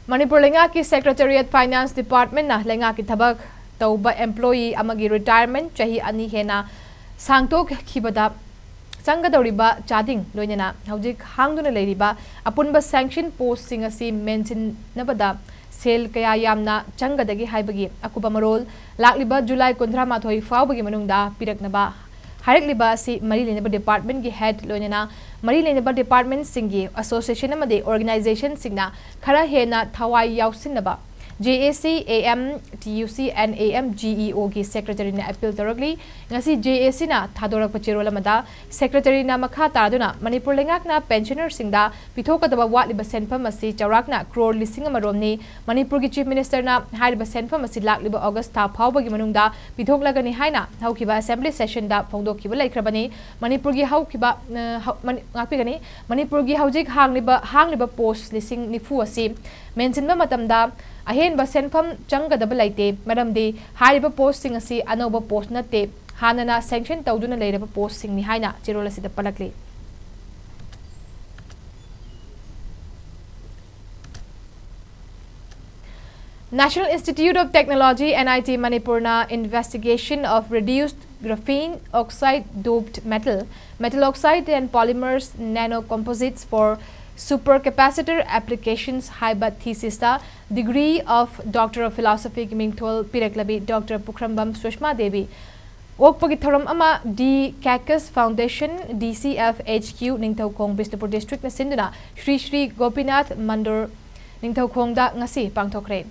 Manipur Lenga ki Secretariat Finance Department na Lenga ki thabak tauba employee amagi retirement chahi ani hena sangtok khibada Sangadoriba Chading Loinana Haujik Hangduna Ladiba Apunba sanction post singasi mention Nabada Sale Kaya Yamna Changadagi Haibagi Akuba Marol Lakliba July Kundra Mathoi Fawbagi Manunda Pirak Naba Harakliba si Marilena Department gi head Loinana Marilena Department Singi Association Namade Organization Singna Kara Hena Thawai Yausinaba JAC AM TUC and AM GEO ki secretary na appeal taragli ngasi JAC na thadorak pachirola mada secretary na makha taduna Manipur lengak na pensioner singda pithoka daba watli ba senpam asi chawrak na crore lising amaromni Manipur ki chief minister na haiba senpam asi lakliba August tha phawba gi manungda pithok lagani haina haukiba assembly session da phongdokiba laikhrabani Manipur gi haukiba ngakpigani Manipur gi haujik hangliba post lising nifu asi mentionba matamda Ahen ba senfam changadaba laite maramdi hariba posting asi anoba post nate hanana sanction tawduna leiraba posting ni haina chirola sida palakli National Institute of Technology NIT Manipur na investigation of reduced graphene oxide doped metal, metal oxide and polymers nanocomposites for supercapacitor applications haiba thesis da degree of Doctor of Philosophy Mingthol Piraklabi Dr. Pukhrambam Sushma Devi Okpagi Thoram Ama D. Cactus Foundation DCFHQ Ningthokong Bishnupur District na Sinduna Shri Shri Gopinath Mandur Ningthokong da ngasi pangthokre.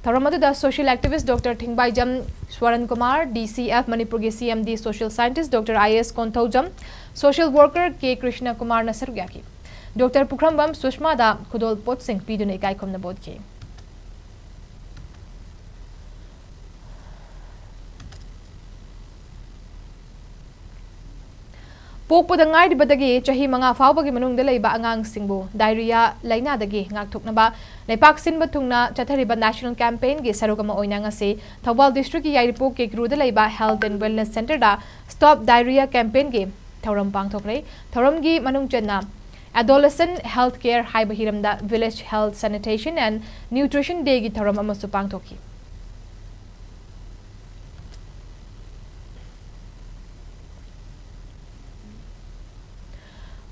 Thoram da social activist Dr. Thingbaijam Swaran Kumar DCF Manipur gi CMD social scientist Dr. IS Konthojam social worker K. Krishna Kumar na sarugyaki. Dr. Pukhrambam Sushma da Khudol Pot Singh piduna ikai khomna bodki. Pokpo da ngai dibadagi chahi manga fawbagi manungda leiba angang singbu diarrhea laina dagi ngakthoknaba lepak sinba thungna chathariba national campaign gi sarugama oina ngase Thawal district gi Yairipok ke gruda leiba health and wellness center da stop diarrhea campaign gi thoram pangthokre thoram gi manung chenna adolescent health care haiba hiramda village health sanitation and nutrition day gi thoram amasu pangthokki.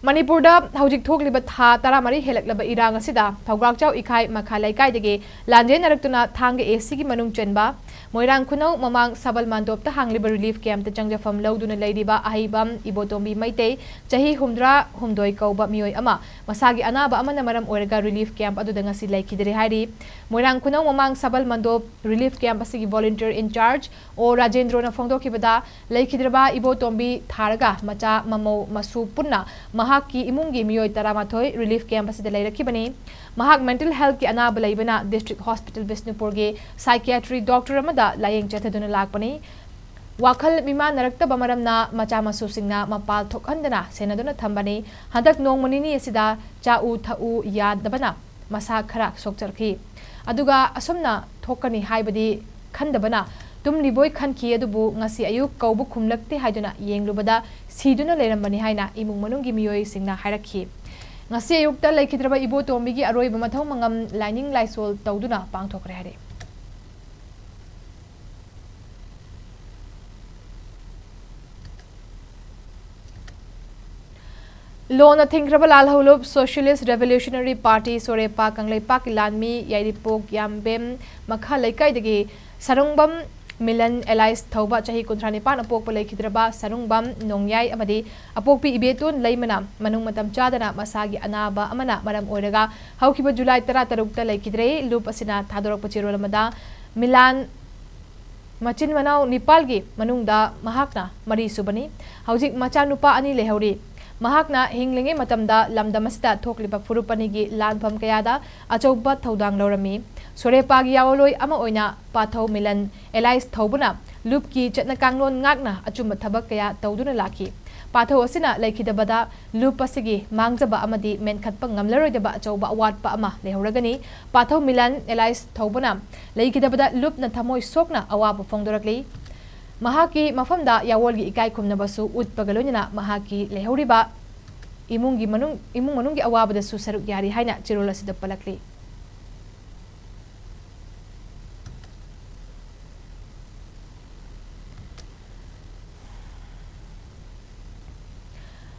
Manipur da hojik thokliba tha taramari helaklaba irang asida thawgrakchau ikhai makha laikai dege lanje naraktuna thang AC gi manung chenba moirang khunau mamang sabal mandop ta hangliba relief camp ta changjafam loduna leiriba ahibam ibotombi maitei chahi humdra humdoi kauba mioi ama masagi anaba amana maram oiraga relief camp adu ngasi laikidre hairi moirang khunau mamang sabal mandop relief camp asigi volunteer in charge o Rajendro na phongdokibada laikidraba ibotombi tharaga macha mamo masu punna ki imungi miyoi taramathoi relief camp asida leirakibani mahak mental health ki anaba leibana district hospital Bishnupur ge psychiatry doctor amada layeng chathaduna lakpani wakhal mima narakta bamaramna macha masu singna mapal thokhandana senaduna thambani hadak nongmanini asida chau thau yadabana masa khara sokcharki aduga asomna thokani haibadi khandabana tumli boy khanki adubu ngasi ayuk kaubu khumlakte haiduna yenglubada siduna lerambani haina imung manunggi miyoi singna hairakhi ngasi ayukta laikhidraba ibo tombigi aroiba mathau mangam lining laisol tawduna pangthokre hare Lona Thingraba Lalholub Socialist Revolutionary Party Sorepa Kanglaipa Kilanmi Yairipok Yambem Makha Laikai degi Sarungbam Milan Allies Thauba Chahi Kuntranipan Apok Palai Kidraba Sarungbam Nongyai Amadi Apokpi Ibetun Laimana Manung Matam Chadana Masagi Anaba Amana Madam Oiraga Haukiba July Taratarukta Laikidre Lup Asina Tadorok Pachirolamada Milan Machin Manau Nipalgi Manungda Mahakna Mari Subani Haujik Macha Nupa Ani Lehauri Mahakna hinglinge matamda lamdamasita thokliba furupanigi lanpham kayada achauba thodang lorami Sorepagi yawloi ama oina pathau milan allies thobuna lupki chatna kanglon ngakna achumba thabak kaya tawduna laki pathau asina laikhidabada lup asigi mangjaba amadi menkhatpa ngamlaroidaba achauba awatpa ama lehoragani pathau milan allies thobuna laikhidabada lup na thamoi sokna awaba phongdorakli Mahaki mafamda yawolgi ikai khumnabasu utpagalonyana mahaki lehoriba imung manunggi awabada su saruk yari haina chirola sida palakli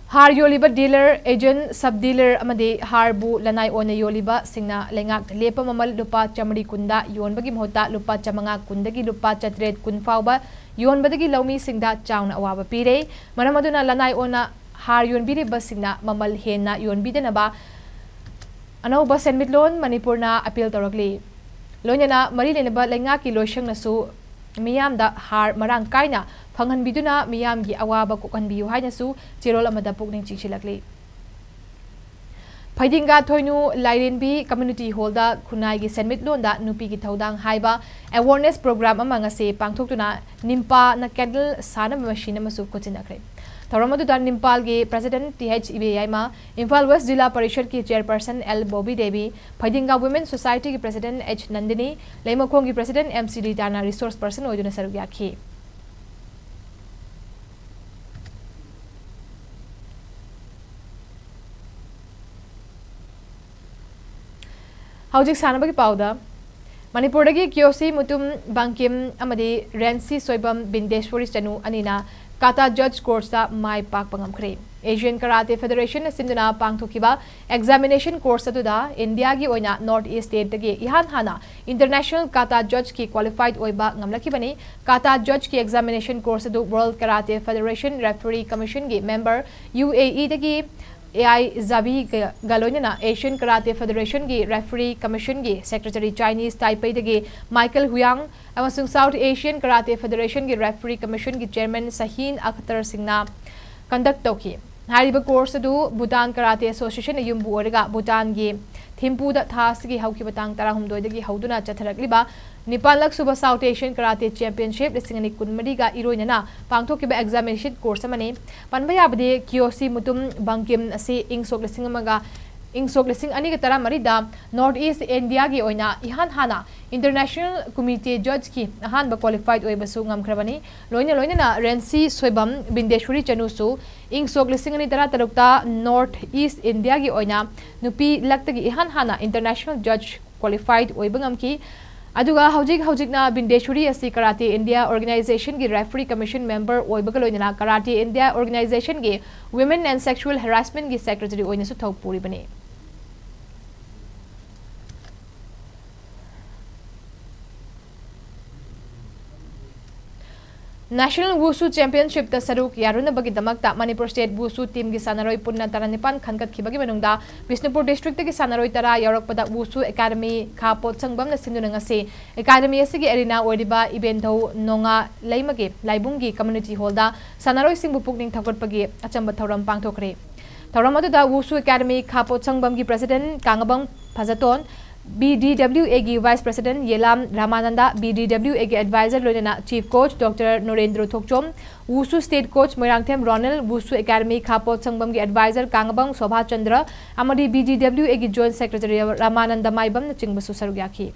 Har yoliba dealer agent sub dealer amadi harbu lanai ona yoliba singna lengak lepa mamal lupa chamri kunda yonbagi mohota lupa chamanga kundagi lupa chatret kun fauba yonbadagi laumi singda chauna awaba pire manamaduna lanai ona har yonbiri basingna mamal hena yonbidanaba anauba senmitlon manipurna appeal torokli lonyana mari lenaba lengaki loishang nasu miyamda har marang kaina phanghanbiduna miyamgi awaba kokhanbiyu hainasu chirol amada pukning chingchilakli Paidinga Thoinu Lairinbi Community Holda Kunai gi Senmit Londa Nupi gi Thodang Haiba awareness program amanga se pangthoktuna Nimpa na candle sana machine masu kotinakre Tharamadu dan Nimpal gi President THEB Yaima Imphal West Jilla Parishad ki Chairperson L Bobby Devi Paidinga Women Society ki President H Nandini Leimakong gi President MC Ritana Resource Person oiduna sarugyakhi Haujik sanabagi pauda Manipurdagi Kyosi Mutum Bangkim Amadi Rensi Soibam Bindeshwari Chanu Anina Kata Judge Course Mai Pak Pangamkre. Asian Karate Federation Sinduna Pangtokiba Examination Course Atuda India Gi Oina North East State Dagi Ihan Hana International Kata Judge Ki Qualified Oiba Ngamlakibani Kata Judge Ki Examination Course Adu World Karate Federation Referee Commission Gi Member UAE Dagi AI Zabi Galonina Asian Karate Federation Gi Referee Commission Gi Secretary Chinese Taipei Dagi Michael Huyang amasung South Asian Karate Federation Gi Referee Commission Gi Chairman Sahin Akhtar Singna conduct toki hariba course adu Bhutan Karate Association yumbu oraga Bhutan gi Thimpu da thas gi hauki batang tarahum doi dagi hauduna chatharakliba Nipalak Suba South Asian Karate Championship lisingani kunmari ga iroinana pangthokiba examination course amane panbayabade Kyosi Mutum Bangkim ase ingsok lisingamaga Ingsok lising ani ka tara marida North East India gi oina ihan hana International Committee Judge ki ahan ba qualified oi basu ngamkhrabani loina na Rensi Soibam Bindeshwari Chanusu ingsok lising ani tara tarukta North East India gi oina nupi laktagi ihan hana International Judge qualified oi bangamki aduga haujik na Bindeshwari asi Karate India Organization gi Referee Commission member oi bagaloina Karate India Organization gi Women and Sexual Harassment gi secretary oina su thopuri bani National Wushu Championship ta saruk yaruna bagi damakta Manipur State Wushu team gi sanaroi punna taranipan khankat khibagi manungda Bishnupur district gi sanaroi tara yarakpada Wushu Academy kha potsangbam na sinduna ngase Academy asigi arena oidiba event ho nonga laimage laibungi community hall da sanaroi singbu pukning thakotpagi achamba thoram pangthokre thoram aduda Wushu Academy kha potsangbam gi president Kangabang Phajaton BDWA की vice president Yelam Ramananda BDWA के adviser लोनेना chief coach doctor Narendra Thokchom wushu state coach Moirangthem Ronel wushu academy खापोत संगबम के adviser Kangabang Shobha Chandra अमदी BDWA की joint secretary Ramananda Maibam चिंगबसु सरुग्याखी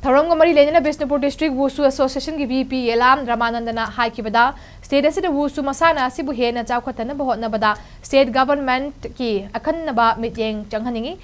थौरंग मरी लेना बिष्णुपुर डिस्ट्रिक्ट वुसु एसोसिएशन की VP येलाम रामानंदना हाइकिबदा स्टेट असिदा वुसु मसाना असिबु हेना चाउखतन बहोतनबदा स्टेट गवर्नमेंट की अखन्नबा मिटिंग चंगहनिंगी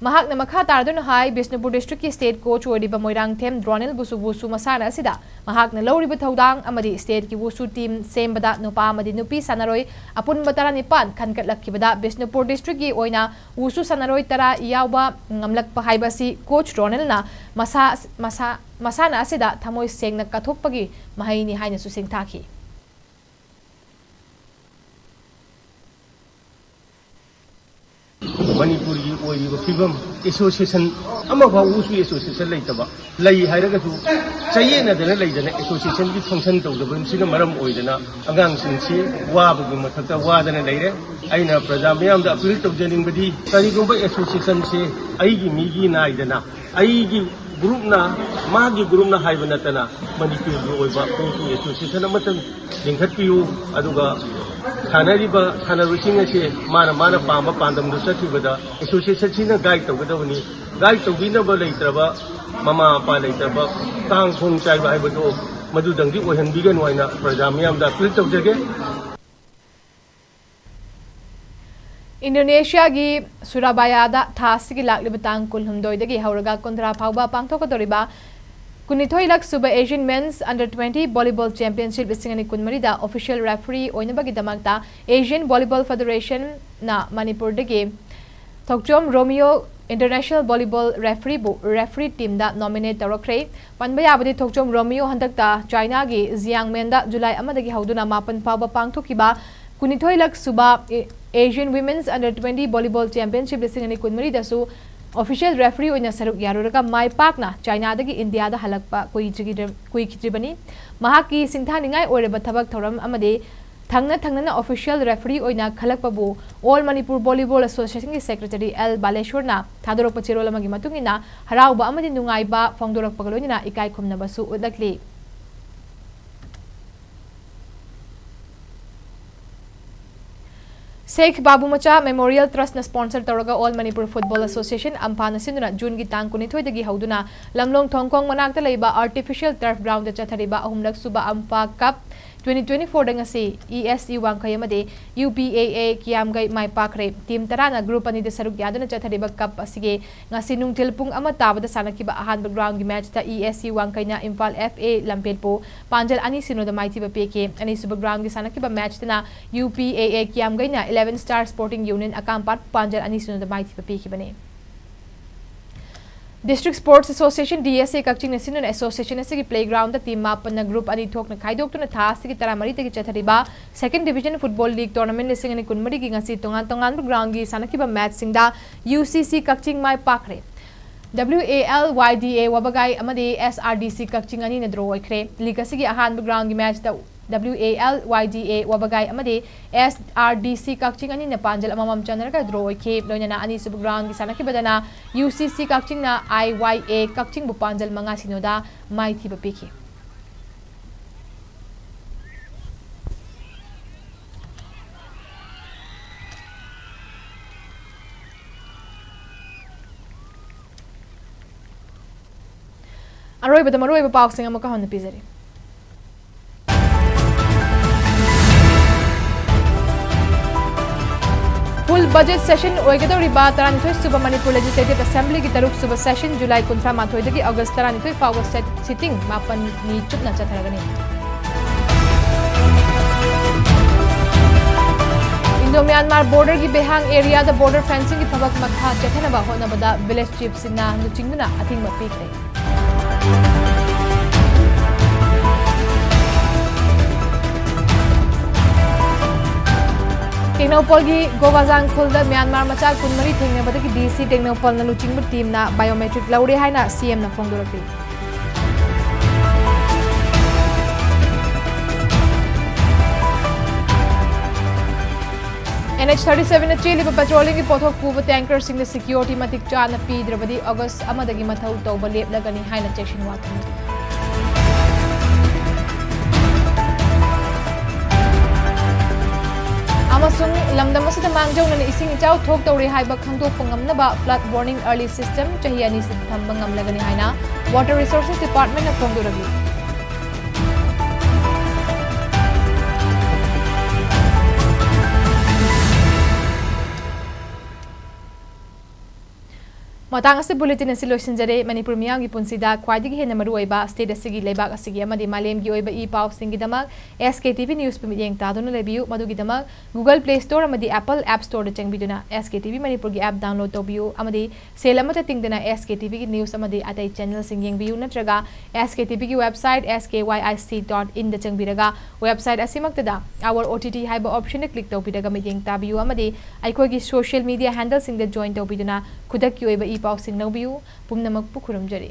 महाकना मखा तारदुन हाई बिष्णुपुर डिस्ट्रिक्ट की स्टेट कोच ओडिबा मोइरांगथेम ड्रोनेल बुसु वुसु मसाना असिदा महाकना लौरिबा थौदांग अमदी स्टेट की वुसु टीम सेमबदा नुपा अमदी नुपी सनारोई अपुन बतरा निपान खनकट लक्किबदा बिष्णुपुर डिस्ट्रिक्ट की ओइना वुसु सनारोई तरा यावबा ngamlakpa haibasi coach ronel na masana asida thamoi sengna kathokpagi mahaini haina su sengthaki Manipur की ओइबो फिबम एसोसिएशन अमबा वुसु एसोसिएशन लेतबा लई हाइरगसु चयेनदना लेदना एसोसिएशन की फंक्शन तौदबन सिना मरम ओइदना अगांग सिंसी वाबगु मथकता वादना लेरे आइना प्रजा मयामदा अपील तौजनिंगबदी करिगुंबा एसोसिएशन से आइगी मीगी नाइदना आइगी ग्रुपना मागी ग्रुपना हाइबा नतना मणिपुर की ओइबा वुसु एसोसिएशन अमतन लिंखतपियु अदुगा सानरिबा सानरुसिंग असे माना पामा पांदमदु चथिबदा एसोसिएशन सिना गाइड तौगदबनी गाइड तौबिनबा लेत्रबा ममा पा लेत्रबा तांग खोंग चाइबा हाइबदो मदुदंगी ओहनबिगन वाइना प्रजा मयामदा appeal तौजगे Indonesia gi Surabaya da thasi gi lakliba tang kulhumdoi dagi hauraga kundra phauba pangthokadoriba Kunithoi lak Suba Asian Men's Under-20 Volleyball Championship lisingani kunmari da official referee oinabagi damakta Asian Volleyball Federation na Manipur dagi Thokchom Romeo International Volleyball referee team da nominate tarakre panbayabadi Thokchom Romeo handakta China gi Jiangmen da July amadagi hauduna mapan phauba pangthokiba Kunithoi lak Suba Asian Women's Under-20 Volleyball Championship lisingani kunmari dasu official referee oina saruk yaruraga mai pakna China dagi India da halakpa kui khitribani mahaki singthaningai oreba thabak thoram amade thangna official referee oina khalakpa bu All Manipur Volleyball Association ki secretary L Baleshwar na thadorok pachirol amagi matungina harauba amadi nungai ba phongdorak pagalonina ikai khumna basu udakli Sheikh Babu Macha Memorial Trust na sponsor tawraga All Manipur Football Association Imphal sinuna June gi tang 19 dagi hauduna lamlong thongkong manakta leiba artificial turf ground da chathariba ahumlak suba ampa cup 2024 dang asi ESC wangkai amade UPAA kiamgai mai pakre team tarana group ani de saruk yaduna chathariba cup asige ngasi nungtil pung ama tabada sanakiba ahan ground gi match ta ESC wangkai na Imphal FA lampelpo panjal ani sino da maiti ba peke ani super ground gi sanakiba match na UPAA kiamgai na 11 Star Sporting Union akampat panjal ani sino da maiti ba peke bane District Sports Association DSA Kakching National Association asigi playground team mapan na group ani thok na khaidok tu na tha asigi taramari tegi chathariba second division football league tournament lising ani kunmari gi ngasi tongan ground gi sanakiba match singda UCC Kakching mai pakre WALYDA wabagai amadi SRDC Kakching ani na draw oikre league asigi ahan ground gi match da WALYDA wabagai amadi SRDC Kakching ani na panjal amamam chanarga draw oike loina ani sub ground gi sanaki badana UCC Kakching na IYA Kakching bu panjal manga sinoda mai thi bapiki aroi bada maroi ba boxing amaka hon pizari Full budget session oigadoriba taranithoi suba Manipur Legislative Assembly ki taruk suba session July 13 dagi August taranithoi fawga sitting mapan ni chupna chatharagani Indo-Myanmar border ki behang area the border fencing ki thabak makha chathanaba honabada village chief sinna nuchingduna athing mapikre Technopol gi Govazang khulda Myanmar macha kunmari thengna badagi DC Technopol na luching team na biometric laure haina CM na phongdoraki NH37 na chili patrolling ki pothok puba tanker sing the security matik cha na pidrabadi August amadagi mathau tawba leplagani haina section watham Amasung lamdam asida mangjau na ising ichaw thok tawri haiba khangdok pangamnaba flood warning early system chahiani sit thambang ngamlagani haina water resources department na phongdoragi Matang ase bulletin asi loisinjare Manipur miyang gi punsida khwaidigi hena maru oiba state asigi lebak asigi amadi malem gi oiba e paw singi damak SKTV news pemiyeng taduna lebiu madugi damak Google Play Store amadi Apple App Store da changbiduna SKTV Manipur gi app download tobiu amadi selamata tingdana SKTV gi news amadi atai channel singing biu natraga SKTV gi website skyc.in da changbiraga website asimaktada our OTT haiba option na click tobidaga miyeng tabiu amadi aikoi gi social media handle sing da join tobiduna kudak gi oiba e paw sing naubiu pumnamak pu khurum jari